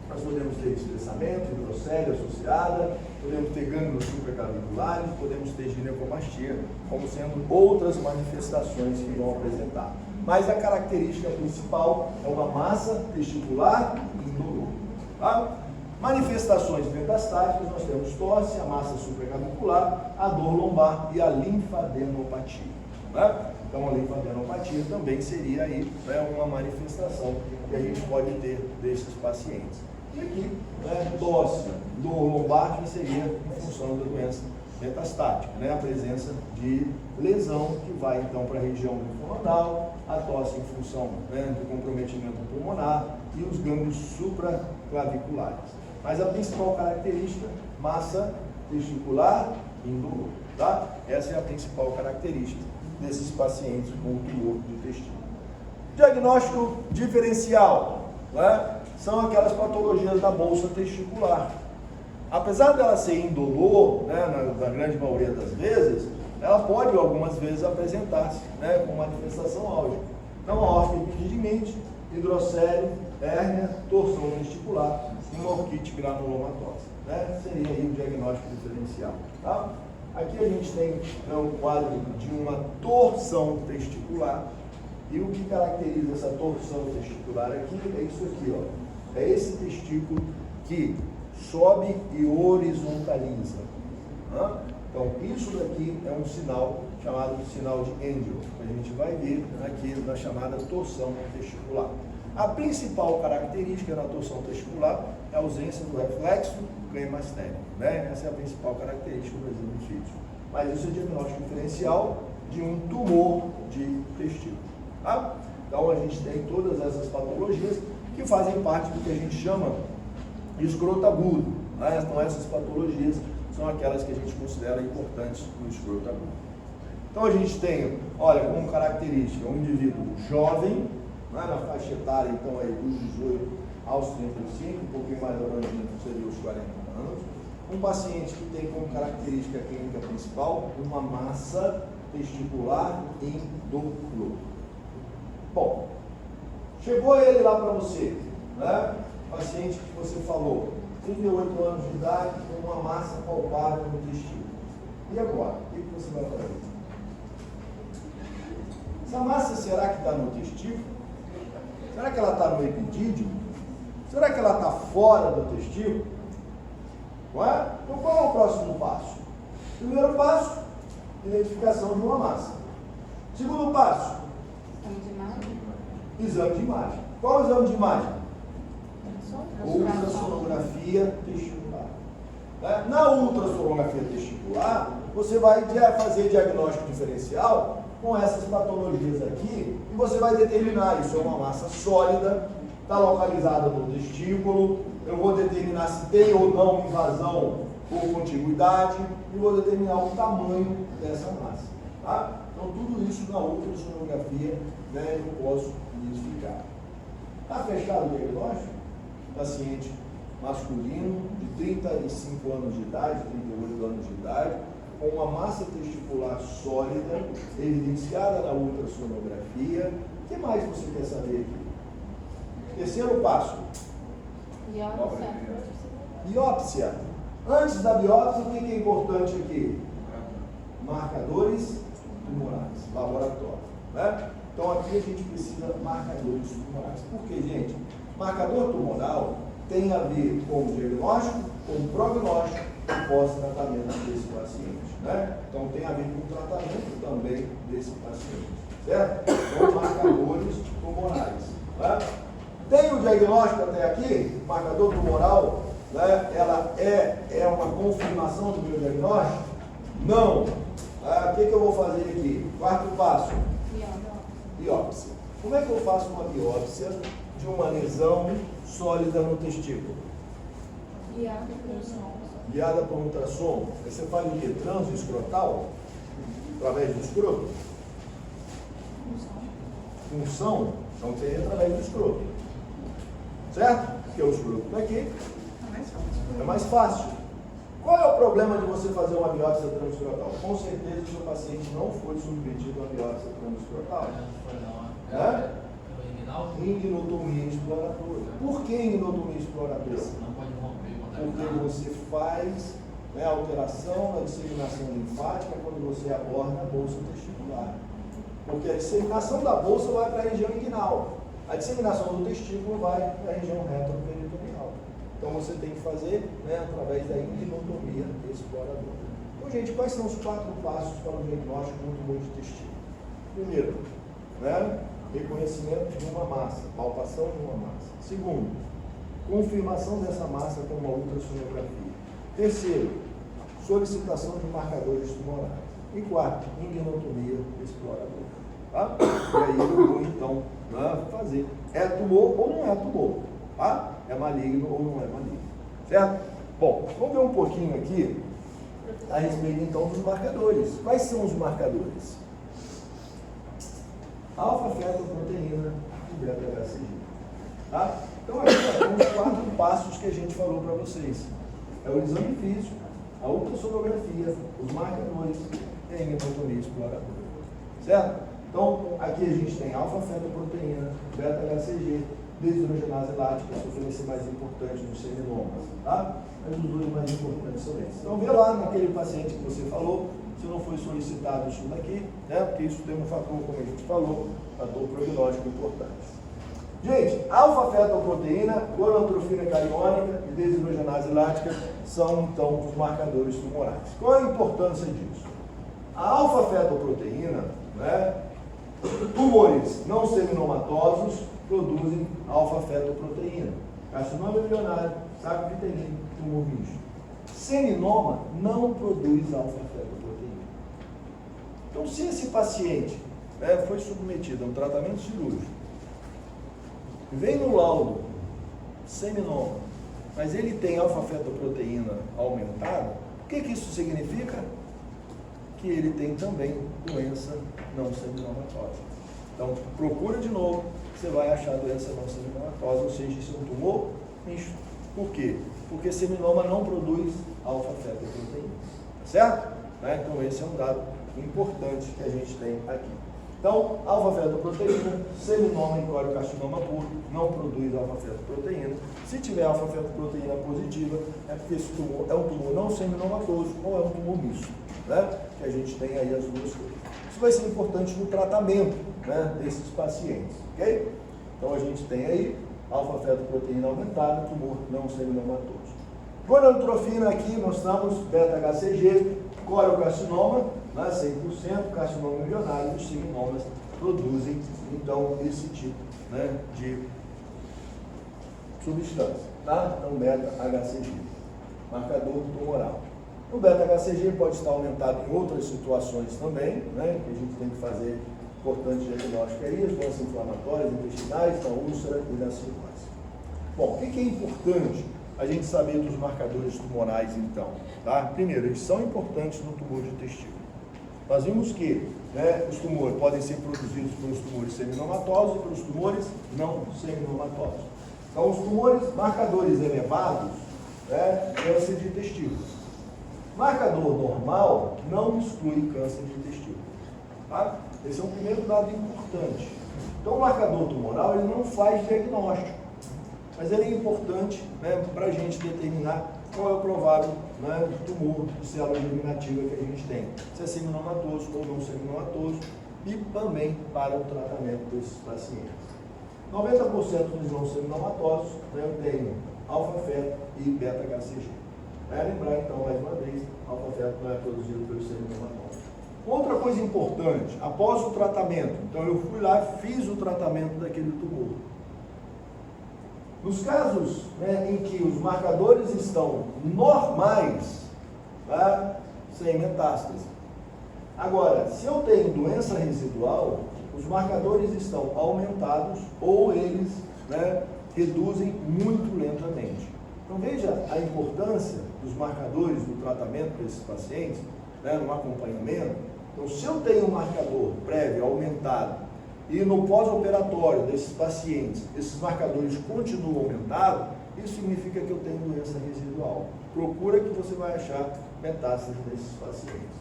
nós podemos ter estressamento, hidrocele associada, podemos ter gânglios supraclaviculares, podemos ter ginecomastia, como sendo outras manifestações que vão apresentar. Mas a característica principal é uma massa testicular indolor. Tá? Manifestações metastáticas, nós temos tosse, a massa supraclavicular, a dor lombar e a linfadenopatia. Tá? Então a linfadenopatia também seria aí, né, uma manifestação que a gente pode ter desses pacientes. E aqui, né, tosse, dor lombar, que seria em função da doença metastática, né, a presença de lesão que vai então para a região linfonodal, a tosse em função, né, do comprometimento pulmonar e os gânglios supraclaviculares. Mas a principal característica, massa testicular indolor, tá? Essa é a principal característica desses pacientes com tumor de testículo. Diagnóstico diferencial, né? São aquelas patologias da bolsa testicular. Apesar dela ser indolor, né, na grande maioria das vezes, ela pode algumas vezes apresentar-se, né, com manifestação álgica. Então, aórtica epididimite, hidrocele, hérnia, torção testicular e uma orquite granulomatosa, né? Seria aí o diagnóstico diferencial. Tá? Aqui a gente tem, né, um quadro de uma torção testicular. E o que caracteriza essa torção testicular aqui é isso aqui, ó. É esse testículo que sobe e horizontaliza. Né? Então, isso daqui é um sinal chamado sinal de Angel, que a gente vai ver aqui na chamada torção testicular. A principal característica na torção testicular é a ausência do reflexo cremasténico, né? Essa é a principal característica do exame físico. Mas isso é diagnóstico diferencial de um tumor de testículo. Tá? Então a gente tem todas essas patologias que fazem parte do que a gente chama de escroto agudo, né? Então essas patologias são aquelas que a gente considera importantes no escroto agudo. Então a gente tem, olha, como característica, um indivíduo jovem, né, na faixa etária então aí dos 18 aos 35, um pouquinho mais abrangente seria os 40 anos. Um paciente que tem como característica clínica principal uma massa testicular indolor. Bom, chegou ele lá para você, né? Paciente que você falou, 38 anos de idade, com uma massa palpável no testículo. E agora? O que você vai fazer? Essa massa, será que está no testículo? Será que ela está no epidídimo? Será que ela está fora do testículo? Não é? Então qual é o próximo passo? Primeiro passo, identificação de uma massa. Segundo passo, exame de imagem. Qual é o exame de imagem? Ultrassonografia testicular. Na ultrassonografia testicular, você vai fazer diagnóstico diferencial com essas patologias aqui, e você vai determinar, isso é uma massa sólida, está localizada no testículo, eu vou determinar se tem ou não invasão por contiguidade, e vou determinar o tamanho dessa massa. Tá? Então tudo isso na ultrassonografia, né, eu posso identificar. Está fechado o diagnóstico? Paciente masculino de 35 anos de idade, 38 anos de idade, com uma massa testicular sólida, evidenciada na ultrassonografia. O que mais você quer saber aqui? Terceiro passo. Biópsia. Antes da biópsia, o que é importante aqui? Marcadores tumorais, laboratório. Né? Então aqui a gente precisa de marcadores tumorais. Por quê, gente? Marcador tumoral tem a ver com o diagnóstico, com o prognóstico e pós-tratamento desse paciente. Né? Então tem a ver com o tratamento também desse paciente. Certo? Então marcadores tumorais. Né? Tem o diagnóstico até aqui, marcador tumoral, né? Ela é uma confirmação do meu diagnóstico? Não. O que eu vou fazer aqui? Quarto passo. Biópsia. Como é que eu faço uma biópsia de uma lesão sólida no testículo? Guiada por ultrassom. Aí você faz o quê? Transo escrotal? Através do escroto? Função? Então seria através do escroto. Certo? Porque o escroto está aqui. É mais fácil. Qual é o problema de você fazer uma biópsia transescrotal? Com certeza o seu paciente não foi submetido a uma biópsia transescrotal. Ignotomia exploratória. Por que ignotomia exploratória? Não pode romper. Porque você faz, né, alteração na disseminação linfática quando você aborda a bolsa testicular. Porque a disseminação da bolsa vai para a região inguinal. A disseminação do testículo vai para a região retroperitoneal. Então você tem que fazer, né, através da ignotomia exploradora. Então, gente, quais são os 4 passos para o diagnóstico do tumor de testículo? Primeiro, né, reconhecimento de uma massa, palpação de uma massa. Segundo, confirmação dessa massa com uma ultrassonografia. Terceiro, solicitação de marcadores tumorais. E quarto, ignotomia exploradora. Tá? E aí eu vou então, né, fazer. É tumor ou não é tumor? Tá? É maligno ou não é maligno? Certo? Bom, vamos ver um pouquinho aqui a respeito então dos marcadores. Quais são os marcadores? Alfa-fetoproteína e beta-HCG. Tá? Então aqui são os 4 passos que a gente falou para vocês. É o exame físico, a ultrassonografia, os marcadores e a ignotomia exploradora. Certo? Então aqui a gente tem alfa-fetoproteína, beta-HCG, deshidrogenase lática, que vai ser mais importante nos seminomas, tá? Mas os dois mais importantes são esses. Então vê lá naquele paciente que você falou, se não foi solicitado isso daqui, né? Porque isso tem um fator, como a gente falou, fator prognóstico importante. Gente, alfa-fetoproteína, gonadotrofina cariônica e deshidrogenase lática são então os marcadores tumorais. Qual a importância disso? A alfa-fetoproteína, né? Tumores não seminomatosos produzem alfa-fetoproteína. Carcinoma embrionário, saco vitelino, tumor misto. Seminoma não produz alfa-fetoproteína. Então, se esse paciente, né, foi submetido a um tratamento cirúrgico, vem no laudo seminoma, mas ele tem alfa-fetoproteína aumentada, o que isso significa? Que ele tem também doença não seminomatosa. Então, procura de novo, você vai achar a doença não seminomatosa, ou seja, isso é um tumor misto. Por quê? Porque seminoma não produz alfa-fetoproteína. Certo? Né? Então, esse é um dado importante que a gente tem aqui. Então, alfa-fetoproteína, seminoma e coriocarcinoma puro não produz alfa-fetoproteína. Se tiver alfa-fetoproteína positiva, é porque esse tumor é um tumor não seminomatoso ou é um tumor misto. Né? Que a gente tem aí as duas coisas. Isso vai ser importante no tratamento, né, desses pacientes, ok? Então a gente tem aí alfa-fetoproteína aumentada, tumor não seminomatoso. Gonadotrofina aqui mostramos beta-HCG, coriocarcinoma, né, 100%, carcinoma embrionário, os seminomas produzem então esse tipo, né, de substância, tá? Então beta-HCG, marcador tumoral. O beta-HCG pode estar aumentado em outras situações também, né, que a gente tem que fazer importante diagnóstico aí, as doenças inflamatórias, intestinais, da úlcera e da cirrose. Bom, o que é importante a gente saber dos marcadores tumorais, então? Tá? Primeiro, eles são importantes no tumor de testículo. Nós vimos que, né, os tumores podem ser produzidos pelos tumores seminomatosos e pelos tumores não seminomatosos. Então, os tumores marcadores elevados, né, câncer de testículo. Marcador normal não exclui câncer de testículo. Tá? Esse é um primeiro dado importante. Então, o marcador tumoral ele não faz diagnóstico, mas ele é importante, né, para a gente determinar qual é o provável, né, tumor de célula germinativa que a gente tem, se é seminomatoso ou não seminomatoso, e também para o tratamento desses pacientes. 90% dos não seminomatosos, né, eu tenho alfa-feto e beta-HCG. Lembrar então, mais uma vez, alfa-feto não é produzido pelos seminomatosos. Outra coisa importante, após o tratamento, então eu fui lá e fiz o tratamento daquele tumor. Nos casos, né, em que os marcadores estão normais, tá, sem metástase. Agora, se eu tenho doença residual, os marcadores estão aumentados ou eles, né, reduzem muito lentamente. Então veja a importância dos marcadores do tratamento desses pacientes, né, no acompanhamento. Então, se eu tenho um marcador prévio aumentado e no pós-operatório desses pacientes, esses marcadores continuam aumentados, isso significa que eu tenho doença residual. Procura que você vai achar metástase desses pacientes.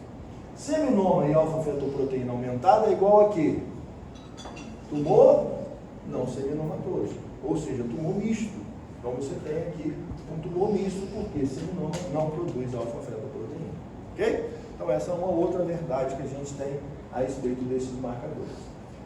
Seminoma e alfa-fetoproteína aumentada é igual a quê? Tumor não seminomatoso, ou seja, tumor misto. Então você tem aqui um tumor misto porque seminoma não produz alfa-fetoproteína. Ok? Então essa é uma outra verdade que a gente tem a respeito desses marcadores.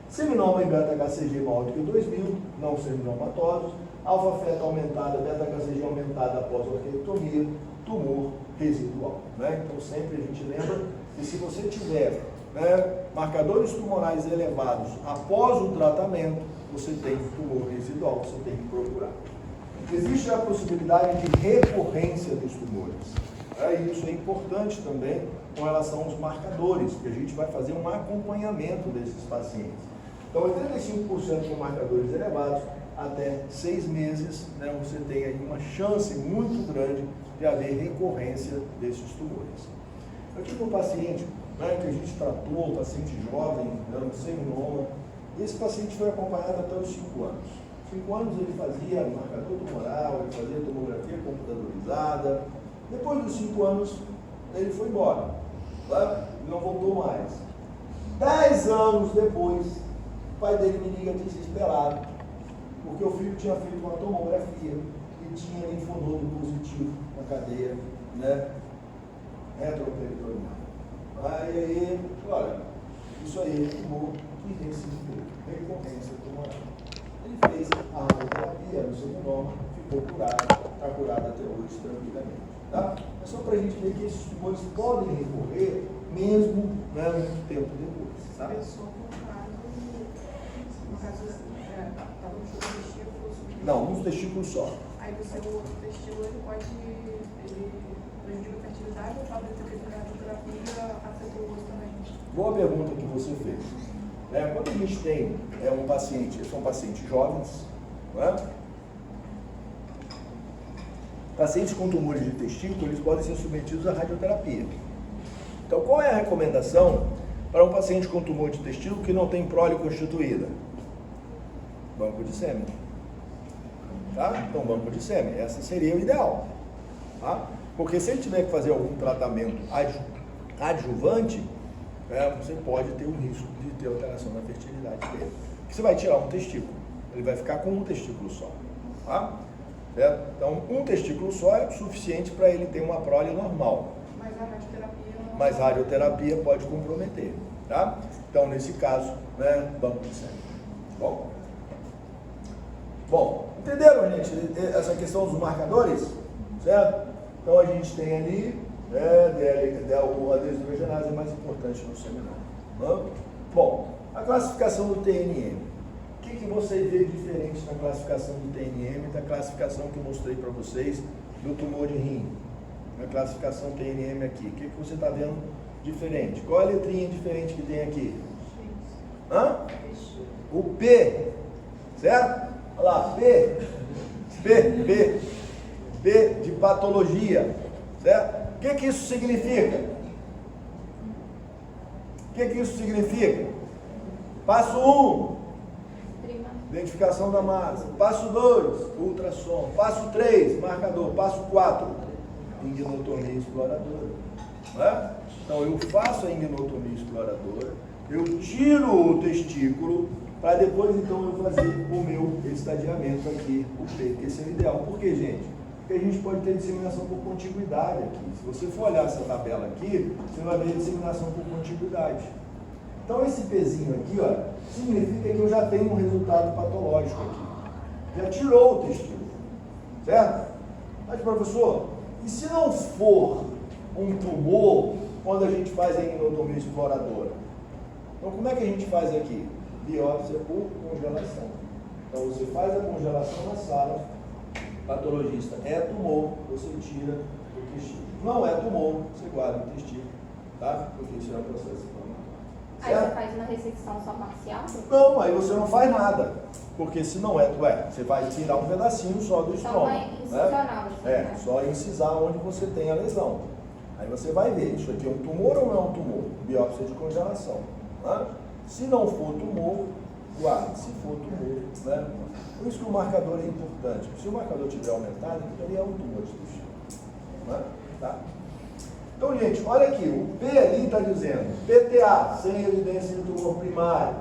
Seminoma e beta-HCG maior do que 2000, não seminomatosos, alfa-feto aumentada, beta-HCG aumentada após a orquiectomia, tumor residual. Né? Então sempre a gente lembra que se você tiver, né, marcadores tumorais elevados após o tratamento, você tem tumor residual, você tem que procurar. Existe a possibilidade de recorrência dos tumores. E isso é importante também com relação aos marcadores, que a gente vai fazer um acompanhamento desses pacientes. Então, 85% com marcadores elevados, até 6 meses, né, você tem aí uma chance muito grande de haver recorrência desses tumores. Eu tive um paciente, né, que a gente tratou, um paciente jovem, dando seminoma, e esse paciente foi acompanhado até os 5 anos. 5 anos ele fazia marcador tumoral, ele fazia tomografia computadorizada. Depois dos 5 anos, ele foi embora, tá? Não voltou mais. 10 anos depois, o pai dele me liga desesperado, porque o filho tinha feito uma tomografia e tinha linfonodo positivo na cadeia, né, retroperitoneal. Aí, olha, isso aí é tumor que ressuscitou, recorrência tumoral. Ele fez a radioterapia no seminoma, ficou curado, está curado até hoje tranquilamente. Tá? É só para a gente ver que esses tumores podem recorrer mesmo, né, muito tempo depois. Tá? Estava no seu testículo. Não, um testículo só. Aí o seu outro testículo ele prejudica a fertilidade ou pode ter feito radioterapia afetou o osso também? Boa pergunta que você fez. Quando a gente tem um paciente, são pacientes jovens, não é? Pacientes com tumores de testículo, eles podem ser submetidos à radioterapia. Então, qual é a recomendação para um paciente com tumor de testículo que não tem prole constituída? Banco de sêmen. Tá? Então, banco de sêmen, essa seria o ideal. Tá? Porque se ele tiver que fazer algum tratamento adjuvante, você pode ter o risco de ter alteração na fertilidade dele. Porque você vai tirar um testículo, ele vai ficar com um testículo só. Tá? Certo? Então, um testículo só é suficiente para ele ter uma prole normal. Mas a radioterapia não... Mas a radioterapia pode comprometer. Tá? Então, nesse caso, né, banco de sêmen. Bom, entenderam, gente, essa questão dos marcadores? Certo? Então, a gente tem ali, a deshidrogenase é mais importante no seminoma. Bom, a classificação do TNM. O que você vê diferente na classificação do TNM da classificação que eu mostrei para vocês do tumor de rim? minha classificação TNM aqui. O que você está vendo diferente? Qual é a letrinha diferente que tem aqui? Hã? O P, certo? Olha lá, P de patologia, certo? O que isso significa? O que isso significa? Passo 1, identificação da massa. Passo 2, ultrassom. Passo 3, marcador. Passo 4, ignotomia exploradora. Né? Então eu faço a ignotomia exploradora, eu tiro o testículo, para depois então eu fazer o meu estadiamento aqui, o P, que esse é o ideal. Por quê, gente? Porque a gente pode ter disseminação por contiguidade aqui. Se você for olhar essa tabela aqui, você vai ver disseminação por contiguidade. Então esse Pzinho aqui, ó, significa que eu já tenho um resultado patológico aqui. Já tirou o testículo, certo? Mas, professor, e se não for um tumor quando a gente faz a ignotomia exploradora? Então como é que a gente faz aqui? Biópsia por congelação. Então você faz a congelação na sala, patologista é tumor, você tira o testículo. Não é tumor, você guarda o testículo, tá? Porque isso é um processo inflamatório. Aí você faz uma ressecção só parcial? Não, aí você não faz nada. Porque se não é, você vai tirar um pedacinho só do estômago. Vai incisionar, né? Só incisar onde você tem a lesão. Aí você vai ver, isso aqui é um tumor ou não é um tumor? Biópsia de congelação. Né? Se não for tumor, guarde. Se for tumor, né? Por isso que o marcador é importante. Se o marcador tiver aumentado, ele é um tumor de testículo. Né? Tá? Então, gente, olha aqui, o P ali está dizendo PTA, sem evidência de tumor primário.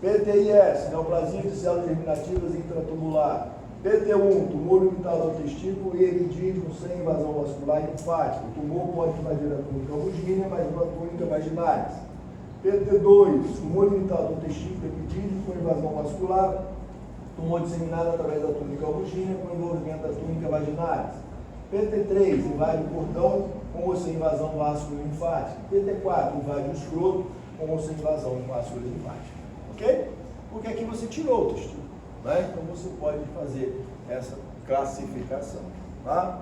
PTIS, neoplasia de células germinativas intratubular. PT1, tumor limitado ao testículo e eridídimo sem invasão vascular e linfática. O tumor pode invadir a túnica albuginea, mas não a túnica vaginalis. PT2, tumor limitado ao testículo epidídimo com invasão vascular. Tumor disseminado através da túnica albuginea com envolvimento da túnica vaginalis. PT3, invade o cordão com ou sem invasão vasculo-linfática. PT4, invade o escroto com ou sem invasão vasculo-linfática. Ok? Porque aqui você tirou o testículo. Né? Então você pode fazer essa classificação. Tá?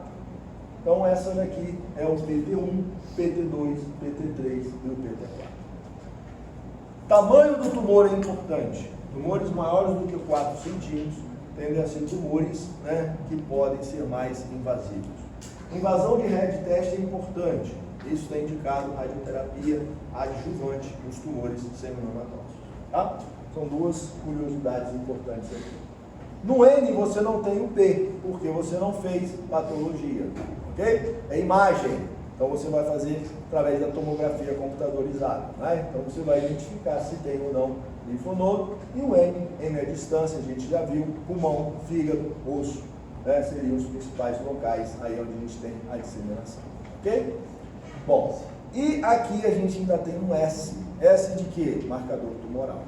Então essa daqui é o PT1, PT2, PT3 e o PT4. Tamanho do tumor é importante. Tumores maiores do que 4 centímetros tendem a ser tumores, né, que podem ser mais invasivos. Invasão de red test é importante. Isso está indicado radioterapia adjuvante nos tumores seminomatórios. Tá? São duas curiosidades importantes aqui. No N você não tem o P, porque você não fez patologia. Ok? É imagem. Então você vai fazer através da tomografia computadorizada. Né? Então você vai identificar se tem ou não linfonodo. E o N é a distância, a gente já viu, pulmão, fígado, osso, né? Seriam os principais locais aí onde a gente tem a disseminação. Ok? Bom, e aqui a gente ainda tem um S. S de quê? Marcador tumoral.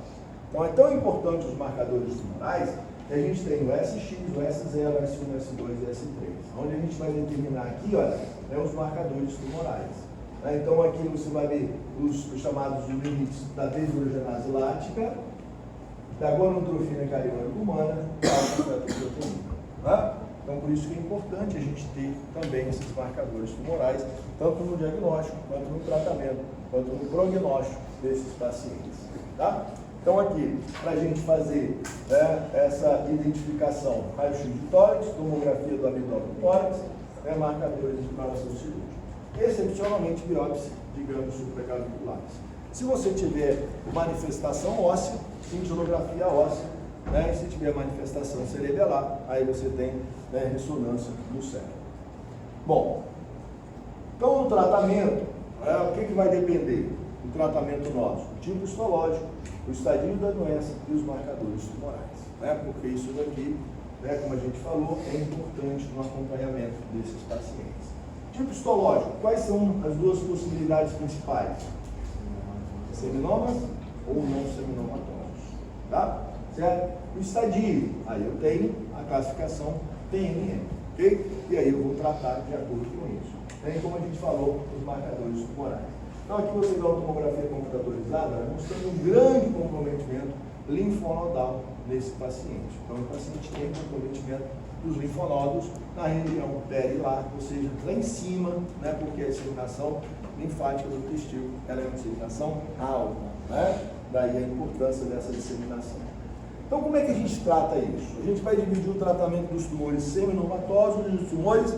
Então é tão importante os marcadores tumorais que a gente tem o SX, o S0, o S1, o S2 e o S3. Onde a gente vai determinar aqui, olha, os marcadores tumorais. Então aqui você vai ver os chamados limites da deshidrogenase lática, da gonotrofina cariônica humana e da alfa-fetoproteína. Tá? Então por isso que é importante a gente ter também esses marcadores tumorais, tanto no diagnóstico, quanto no tratamento, quanto no prognóstico desses pacientes. Tá? Então aqui, para a gente fazer essa identificação, raio-x de tórax, tomografia do abdômen do tórax, marcadores de preparação cirúrgica. Excepcionalmente, biópsia de gânglios supraclaviculares. Se você tiver manifestação óssea, cintilografia óssea, né? Se tiver manifestação cerebelar, aí você tem ressonância do cérebro. Bom, então no tratamento, o que vai depender do tratamento nosso? O tipo histológico, o estadio da doença e os marcadores tumorais. Porque isso daqui, como a gente falou, é importante no acompanhamento desses pacientes. Tipo histológico, quais são as duas possibilidades principais? Seminomas ou não seminomatórios. Tá? Certo? O estadio, aí eu tenho a classificação TNM, ok? E aí eu vou tratar de acordo com isso. Como a gente falou, os marcadores tumorais. Então aqui você dá uma tomografia computadorizada, mostrando um grande comprometimento linfonodal nesse paciente. Então, o paciente tem comprometimento dos linfonodos na região perilar, ou seja, lá em cima, né, porque a disseminação linfática do testículo ela é uma disseminação alta, né? Daí a importância dessa disseminação. Então, como é que a gente trata isso? A gente vai dividir o tratamento dos tumores seminomatosos e dos tumores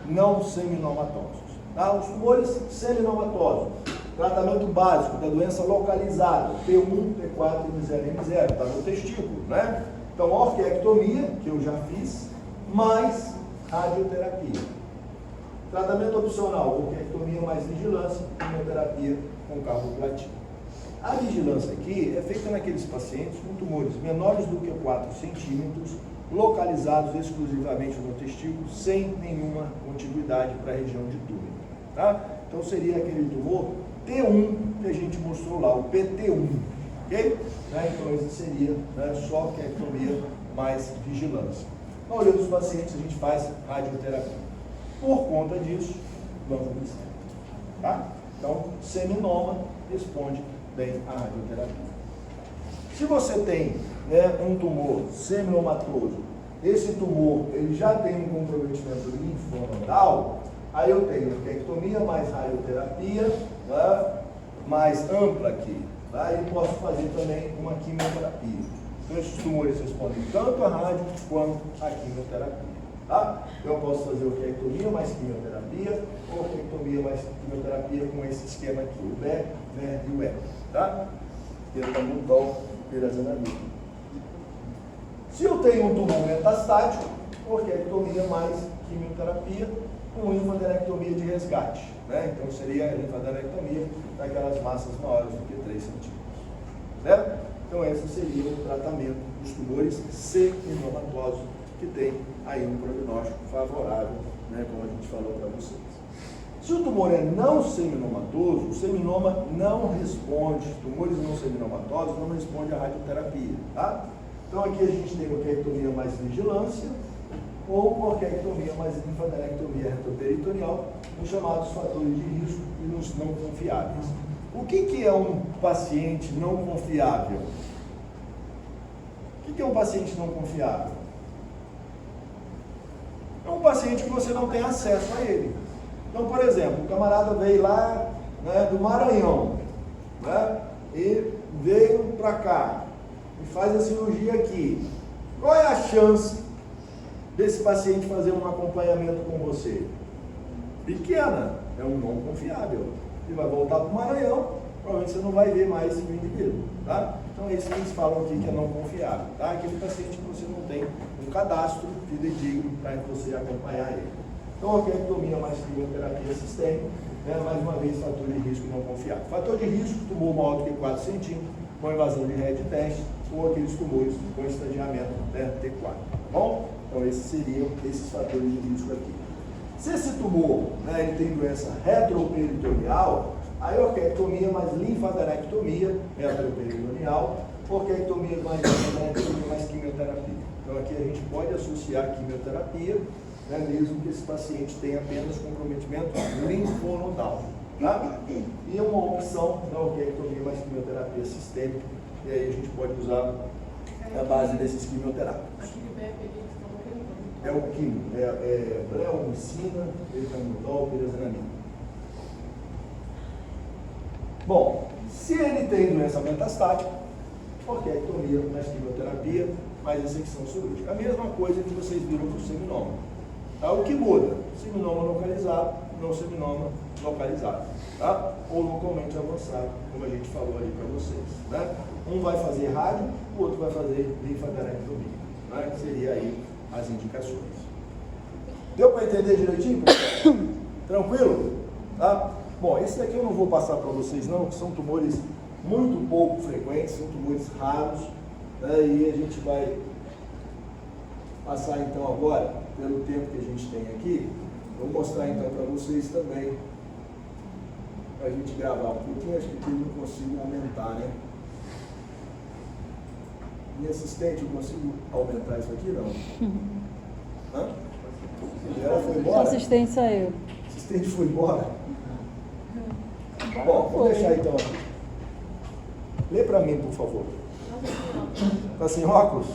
não seminomatosos. Tá? Os tumores seminomatosos, tratamento básico da doença localizada, T1, T4 e M0, está no testículo, né? Então, orquiectomia, que eu já fiz, mais radioterapia. Tratamento opcional, orquiectomia mais vigilância, quimioterapia com carboplatina. A vigilância aqui é feita naqueles pacientes com tumores menores do que 4 centímetros, localizados exclusivamente no testículo, sem nenhuma contiguidade para a região de túmulo. Tá? Então seria aquele tumor T1 que a gente mostrou lá, o PT1. Ok? Né? Então esse seria, né, só orquiectomia mais vigilância. Na maioria dos pacientes a gente faz radioterapia. Por conta disso, vamos para o centro. Tá? Então, seminoma responde bem à radioterapia. Se você tem, né, um tumor seminomatoso, esse tumor ele já tem um comprometimento linfonodal, aí eu tenho orquiectomia mais radioterapia, né, mais ampla aqui. Tá? E posso fazer também uma quimioterapia. Então, esses tumores respondem tanto à rádio quanto à quimioterapia. Tá? Eu posso fazer orquiectomia mais quimioterapia, ou orquiectomia mais quimioterapia com esse esquema aqui, o BER, NER e o ER. Tá? Ethambutol, pirazanamida. Se eu tenho um tumor metastático, orquiectomia mais quimioterapia com linfadenectomia de resgate. Né? Então seria a linfadenectomia daquelas massas maiores do que 3 centímetros. Certo? Então esse seria o tratamento dos tumores seminomatosos que tem aí um prognóstico favorável, né, como a gente falou para vocês. Se o tumor é não seminomatoso, o seminoma não responde, tumores não seminomatosos não respondem à radioterapia. Tá? Então aqui a gente tem orquiectomia mais vigilância ou orquiectomia mais linfadenectomia retroperitoneal, os chamados fatores de risco e os não confiáveis. O que é um paciente não confiável? O que é um paciente não confiável? É um paciente que você não tem acesso a ele. Então, por exemplo, o camarada veio lá, né, do Maranhão, né, e veio para cá e faz a cirurgia aqui. Qual é a chance desse paciente fazer um acompanhamento com você? Pequena, é um não confiável. Ele vai voltar para o Maranhão, provavelmente você não vai ver mais esse indivíduo. Tá? Então, esse que eles falam aqui que é não confiável. Tá? Aquele paciente que você não tem um cadastro fidedigno para você acompanhar ele. Então, orquiectomia mais quimioterapia sistêmica, né? Mais uma vez, fator de risco não confiável. Fator de risco, tumor maior do que 4 centímetros, com invasão de rede teste, ou aqueles tumores com estadiamento, né, T4. Tá bom? Então, esses seriam esses fatores de risco aqui. Se esse tumor, né, ele tem doença retroperitoneal, aí orquiectomia mais linfadenectomia retroperitoneal, orquiectomia mais linfadenectomia mais quimioterapia. Então aqui a gente pode associar a quimioterapia, né, mesmo que esse paciente tenha apenas comprometimento linfonodal. Tá? E uma opção da orquiectomia mais quimioterapia sistêmica, e aí a gente pode usar a base desses quimioterápicos. É o químio, bleomicina, ethambutol, pirazanamida. Bom, se ele tem doença metastática, orquiectomia mais quimioterapia, mais execção cirúrgica. A mesma coisa que vocês viram para o seminoma. Tá? O que muda? Seminoma localizado, não seminoma localizado. Tá? Ou localmente avançado, como a gente falou ali para vocês. Né? Um vai fazer rádio, o outro vai fazer linfadenectomia. Né? Que seria aí as indicações. Deu para entender direitinho? Tranquilo? Tá? Bom, esse daqui eu não vou passar para vocês não, que são tumores muito pouco frequentes, são tumores raros, né? E a gente vai passar então agora, pelo tempo que a gente tem aqui, vou mostrar então para vocês também, para a gente gravar um pouquinho, acho que eu não consigo aumentar, né? Minha assistente, eu consigo aumentar isso aqui? Não. Hã? Ela foi embora? Assistente saiu. Assistente foi embora? Bom, vou deixar então aqui. Lê para mim, por favor. Tá sem óculos?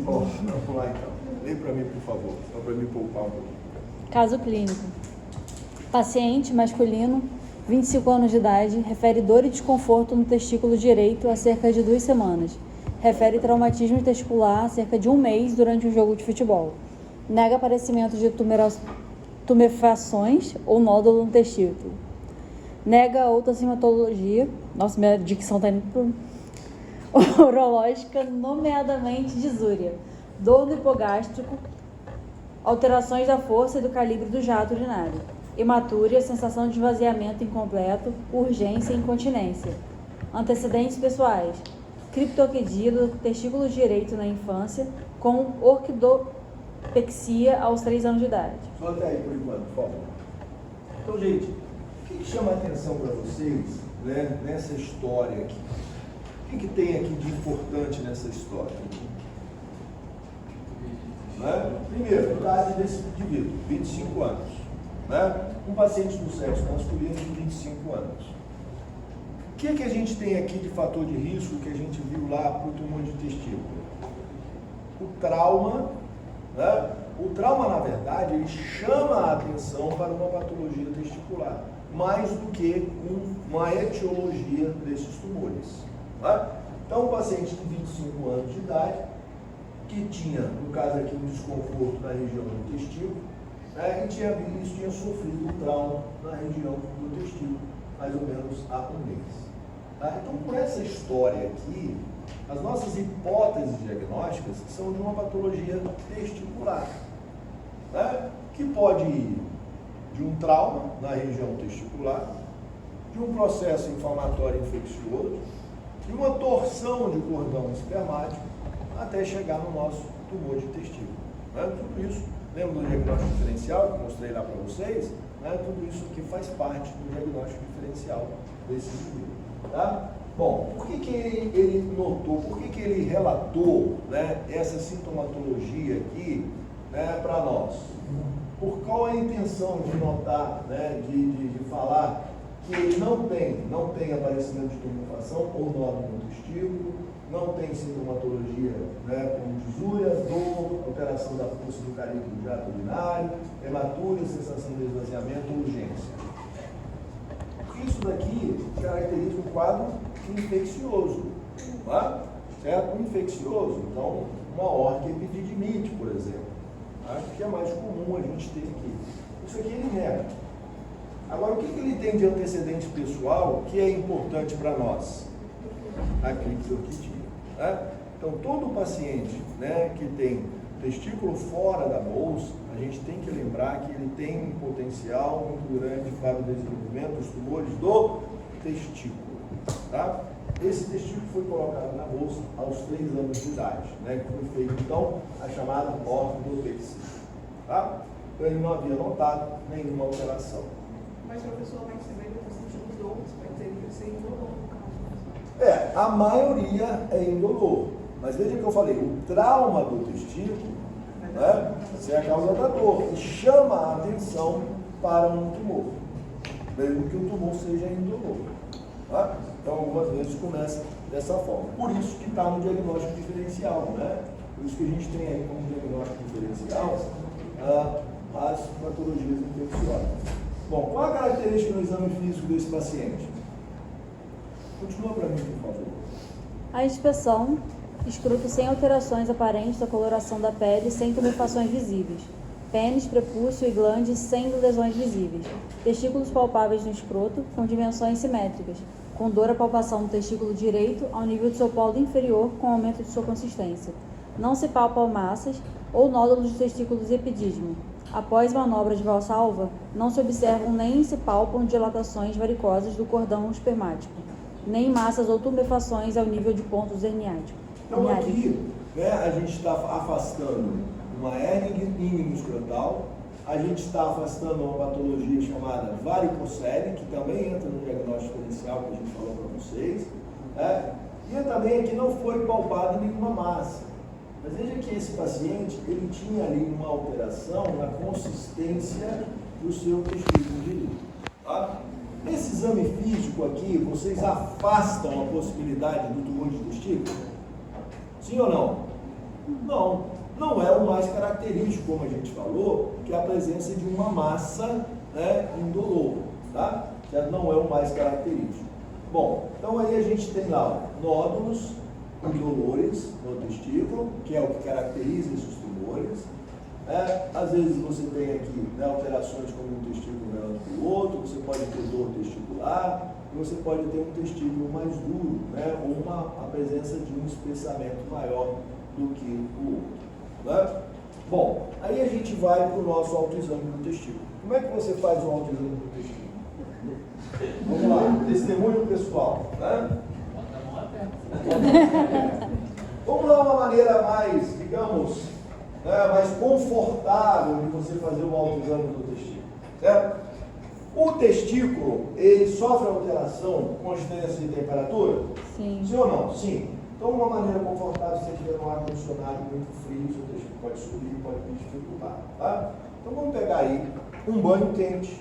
Vamos lá então. Lê para mim, por favor, só para me poupar um pouquinho. Caso clínico. Paciente masculino, 25 anos de idade, refere dor e desconforto no testículo direito há cerca de 2 semanas. Refere traumatismo testicular há cerca de 1 mês durante um jogo de futebol. Nega aparecimento de tumefações ou nódulo no testículo. Nega outra sintomatologia. Nossa, minha dicção tá indo pro... urológica, nomeadamente disúria, dor no hipogástrico, alterações da força e do calibre do jato urinário, hematúria, sensação de esvaziamento incompleto, urgência e incontinência. Antecedentes pessoais: criptorquidia do testículo direito na infância, com orquidopexia aos 3 anos de idade. Só até aí por enquanto, por favor. Então, gente, o que chama a atenção para vocês, né, nessa história aqui? O que tem aqui de importante nessa história? Né? Primeiro, a idade desse indivíduo, 25 anos. Né? Um paciente do sexo masculino de 25 anos. O que a gente tem aqui de fator de risco que a gente viu lá para o tumor de testículo? O trauma, né? O trauma, na verdade, ele chama a atenção para uma patologia testicular, mais do que uma etiologia desses tumores. Né? Então, um paciente de 25 anos de idade, que tinha, no caso aqui, um desconforto na região do testículo, né? E tinha sofrido um trauma na região do testículo, mais ou menos há 1 mês. Tá? Então, por essa história aqui, as nossas hipóteses diagnósticas são de uma patologia testicular, né? Que pode ir de um trauma na região testicular, de um processo inflamatório infeccioso, de uma torção de cordão espermático, até chegar no nosso tumor de testículo. Né? Tudo isso, lembra do diagnóstico diferencial que eu mostrei lá para vocês? Né? Tudo isso aqui faz parte do diagnóstico diferencial desse indivíduo. Tá? Bom, por que ele notou, por que ele relatou, né, essa sintomatologia aqui, né, para nós? Por qual é a intenção de notar, né, de falar que ele não tem aparecimento de tumefação ou nódulo no testículo, não tem sintomatologia, né, como disúria, dor, alteração da força do calibre do jato urinário, hematúria, sensação de esvaziamento ou urgência? Isso daqui caracteriza um quadro infeccioso, tá? Certo? Um infeccioso, então, uma orquiepididimite, por exemplo, tá? Que é mais comum a gente ter aqui. Isso aqui ele nega. Agora, o que ele tem de antecedente pessoal que é importante para nós? A criptorquidia. Né? Então, todo paciente, né, que tem testículo fora da bolsa, a gente tem que lembrar que ele tem um potencial muito grande para o desenvolvimento dos tumores do testículo. Tá? Esse testículo foi colocado na bolsa aos 3 anos de idade, né, que foi feito, então, a chamada orquidopexia. Tá? Então, ele não havia notado nenhuma alteração. Mas o professor vai receber ele está sentindo dor, vai dizer que ser indolor no caso. A maioria é indolor. Mas veja que eu falei, o trauma do testículo, né, é a causa da dor, e chama a atenção para um tumor, mesmo que o tumor seja indolor. Tá? Então, algumas vezes começa dessa forma. Por isso que está no diagnóstico diferencial, né? Por isso que a gente tem aí como diagnóstico diferencial as patologias infecciosas. Bom, qual a característica do exame físico desse paciente? Continua para mim, por favor. A inspeção: escroto sem alterações aparentes da coloração da pele, sem tumefações visíveis. Pênis, prepúcio e glande sem lesões visíveis. Testículos palpáveis no escroto, com dimensões simétricas, com dor à palpação no testículo direito ao nível do seu polo inferior, com aumento de sua consistência. Não se palpam massas ou nódulos de testículos epidídimo. Após manobra de Valsalva, não se observam nem se palpam dilatações varicosas do cordão espermático, nem massas ou tumefações ao nível de pontos herniáticos. Então aqui, né, a gente está afastando uma hérnia inguino-escrotal, a gente está afastando uma patologia chamada varicocele, que também entra no diagnóstico diferencial que a gente falou para vocês, né? E também aqui não foi palpada nenhuma massa. Mas veja que esse paciente, ele tinha ali uma alteração na consistência do seu testículo direito. Tá? Nesse exame físico aqui, vocês afastam a possibilidade do tumor de testículo? Sim ou não? Não. Não é o mais característico, como a gente falou, que é a presença de uma massa, né, indolor, tá? Já não é o mais característico. Bom, então aí a gente tem lá nódulos indolores no testículo, que é o que caracteriza esses tumores. Às vezes você tem aqui, né, alterações como um testículo menor do que o outro, você pode ter dor testicular, e você pode ter um testículo mais duro, né, ou a presença de um espessamento maior do que o outro. Né? Bom, aí a gente vai para o nosso autoexame do testículo. Como é que você faz o autoexame do testículo? Vamos lá, testemunho pessoal. Né? Bota a mão aberta. Vamos lá, uma maneira mais, digamos, né, mais confortável de você fazer o autoexame do testículo. Certo? O testículo, ele sofre alteração com a diferença de temperatura? Sim. Sim ou não? Sim. Então, uma maneira confortável, se você tiver um ar-condicionado muito frio, seu testículo pode subir, pode dificultar. Tá? Então, vamos pegar aí um banho quente.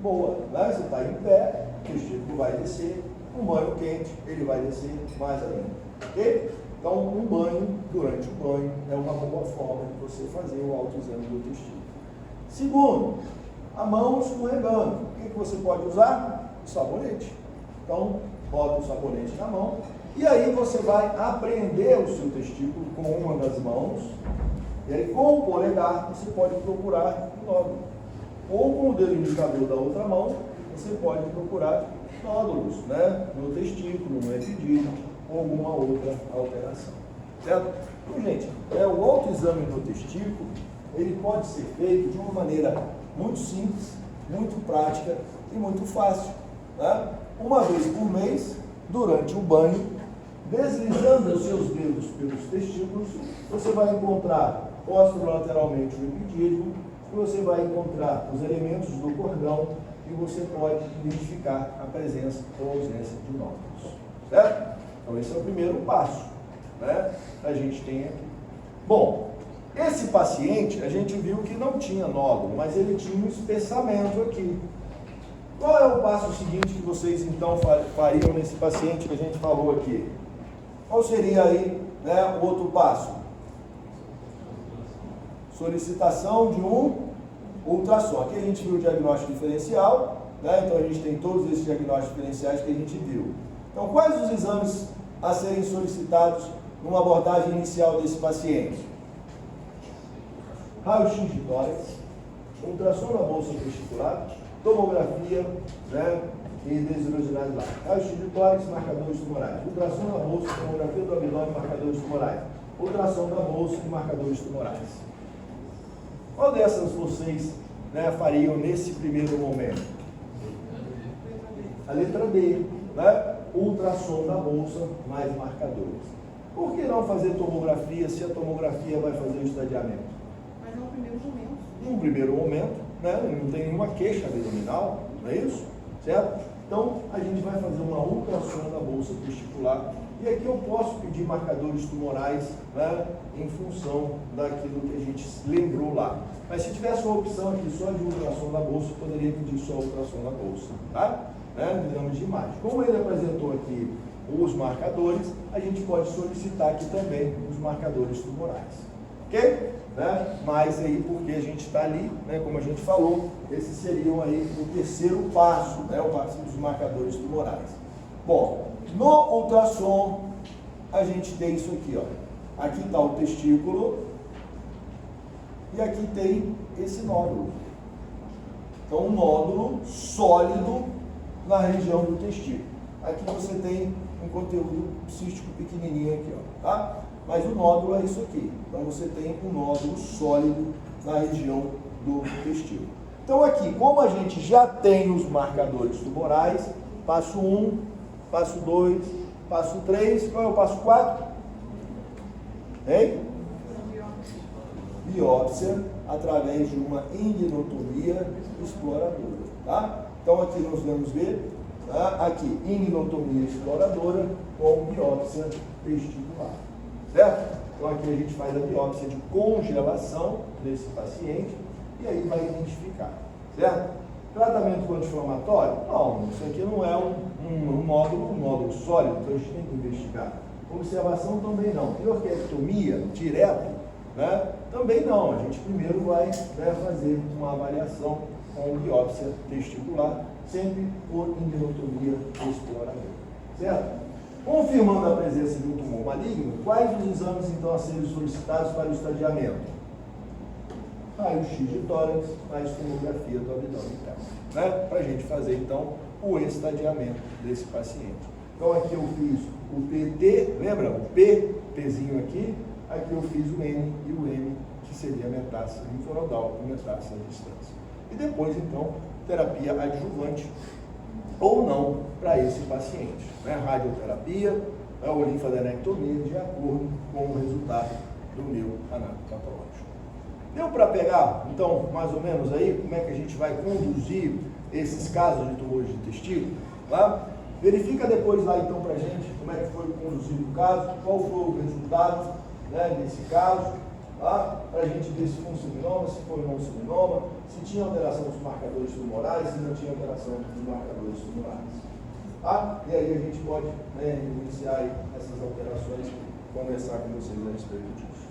Boa, né? Você está em pé, o testículo vai descer. Um banho quente, ele vai descer mais ainda. Ok? Então, um banho, durante o banho, é uma boa forma de você fazer o autoexame do testículo. Segundo, a mão escorregando. O que você pode usar? Sabonete. Então, bota o sabonete na mão. E aí você vai apreender o seu testículo com uma das mãos. E aí, com o polegar, você pode procurar nódulo. Ou com o dedo indicador da outra mão, você pode procurar nódulos, né? No testículo, no epidídimo, ou alguma outra alteração. Certo? Então, gente, o autoexame do testículo, ele pode ser feito de uma maneira muito simples, muito prática e muito fácil. Né? Uma vez por mês, durante o banho, deslizando os seus dedos pelos testículos, você vai encontrar posterolateralmente o epidídimo, e você vai encontrar os elementos do cordão e você pode identificar a presença ou ausência de nódulos. Certo? Então esse é o primeiro passo, né? A gente tem aqui. Bom, esse paciente, a gente viu que não tinha nódulo, mas ele tinha um espessamento aqui. Qual é o passo seguinte que vocês então fariam nesse paciente que a gente falou aqui? Qual seria aí, né, o outro passo? Solicitação de um ultrassom. Aqui a gente viu o diagnóstico diferencial, né? Então a gente tem todos esses diagnósticos diferenciais que a gente viu. Então, quais os exames a serem solicitados numa abordagem inicial desse paciente? Raio-x de tórax, ultrassom na bolsa testicular, tomografia, né, e deshidrogenase láctea. Raio-x de tórax, marcadores tumorais. Ultrassom na bolsa, tomografia do abdômen, marcadores tumorais. Ultrassom da bolsa e marcadores tumorais. Qual dessas vocês, né, fariam nesse primeiro momento? A letra D, né? Ultrassom da bolsa mais marcadores. Por que não fazer tomografia se a tomografia vai fazer o estadiamento? Mas no primeiro momento. Num primeiro momento, né, não tem nenhuma queixa abdominal, não é isso? Certo? Então, a gente vai fazer uma ultrassom da bolsa testicular. E aqui eu posso pedir marcadores tumorais, né, em função daquilo que a gente lembrou lá. Mas se tivesse uma opção aqui só de ultrassom da bolsa, eu poderia pedir só ultrassom da bolsa, tá? Né, exame de imagem. Como ele apresentou aqui os marcadores, a gente pode solicitar aqui também os marcadores tumorais. Ok? Né? Mas aí, porque a gente está ali, né, como a gente falou, esses seriam aí o terceiro passo, né, o passo dos marcadores tumorais. Bom, no ultrassom, a gente tem isso aqui, ó. Aqui está o testículo e aqui tem esse nódulo. Então, um nódulo sólido na região do testículo. Aqui você tem um conteúdo cístico pequenininho aqui, ó, tá? Mas o nódulo é isso aqui. Então, você tem um nódulo sólido na região do testículo. Então, aqui, como a gente já tem os marcadores tumorais, passo 1, passo 2, passo 3, qual é o passo 4? Hein? Biópsia através de uma ignotomia exploradora, tá? Então aqui nós vamos ver, tá? Aqui, ignotomia exploradora com biópsia testicular, certo? Então aqui a gente faz a biópsia de congelação desse paciente e aí vai identificar, certo? Tratamento anti-inflamatório? Não, isso aqui não é um nódulo sólido, então a gente tem que investigar Observação também não. Piorquectomia direta, né? Também não. A gente primeiro vai, né, fazer uma avaliação com biópsia testicular, sempre por immunotomia exploradora. Certo? Confirmando a presença de um tumor maligno, quais os exames então a serem solicitados para o estadiamento? Raio-X de tórax, mais tomografia do abdômen interno, né? Para a gente fazer então o estadiamento desse paciente. Então aqui eu fiz o PT, lembra? O Pzinho aqui eu fiz o N e o M, que seria metástase linfonodal e metástase à distância. E depois então, terapia adjuvante ou não para esse paciente, né? Radioterapia ou linfadenectomia, de acordo com o resultado do meu anatopatológico. Deu para pegar, então, mais ou menos aí, como é que a gente vai conduzir esses casos de tumores de testículo? Tá? Verifica depois lá, então, para a gente, como é que foi conduzido o caso, qual foi o resultado, né, desse caso, tá? Para a gente ver se foi um seminoma, se foi não um seminoma, se tinha alteração dos marcadores tumorais, se não tinha alteração dos marcadores tumorais. Tá? E aí a gente pode, né, iniciar aí essas alterações e conversar com vocês a respeito disso.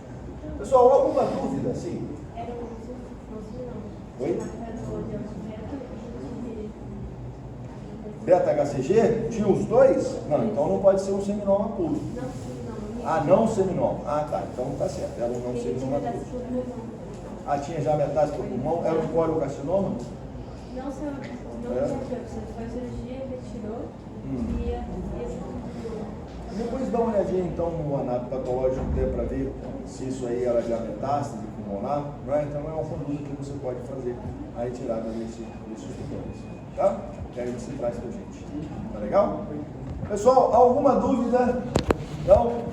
Pessoal, alguma dúvida? Sim? Era o não. Oi? Beta-HCG? Tinha os dois? Não, então não pode ser um seminoma puro. Ah, não seminoma. Ah, tá. Então tá certo. Era um não seminoma puro. Ah, tinha já metástase para o pulmão? Era um córeo-carcinoma? Não você faz cirurgia, retirou e Depois dá uma olhadinha então no anatopatológico para ver se isso aí era já metástase pulmonar, né? Então é uma conduta que você pode fazer a retirada desses tumores, tá? Que aí você traz pra gente. Tá legal? Pessoal, alguma dúvida? Não?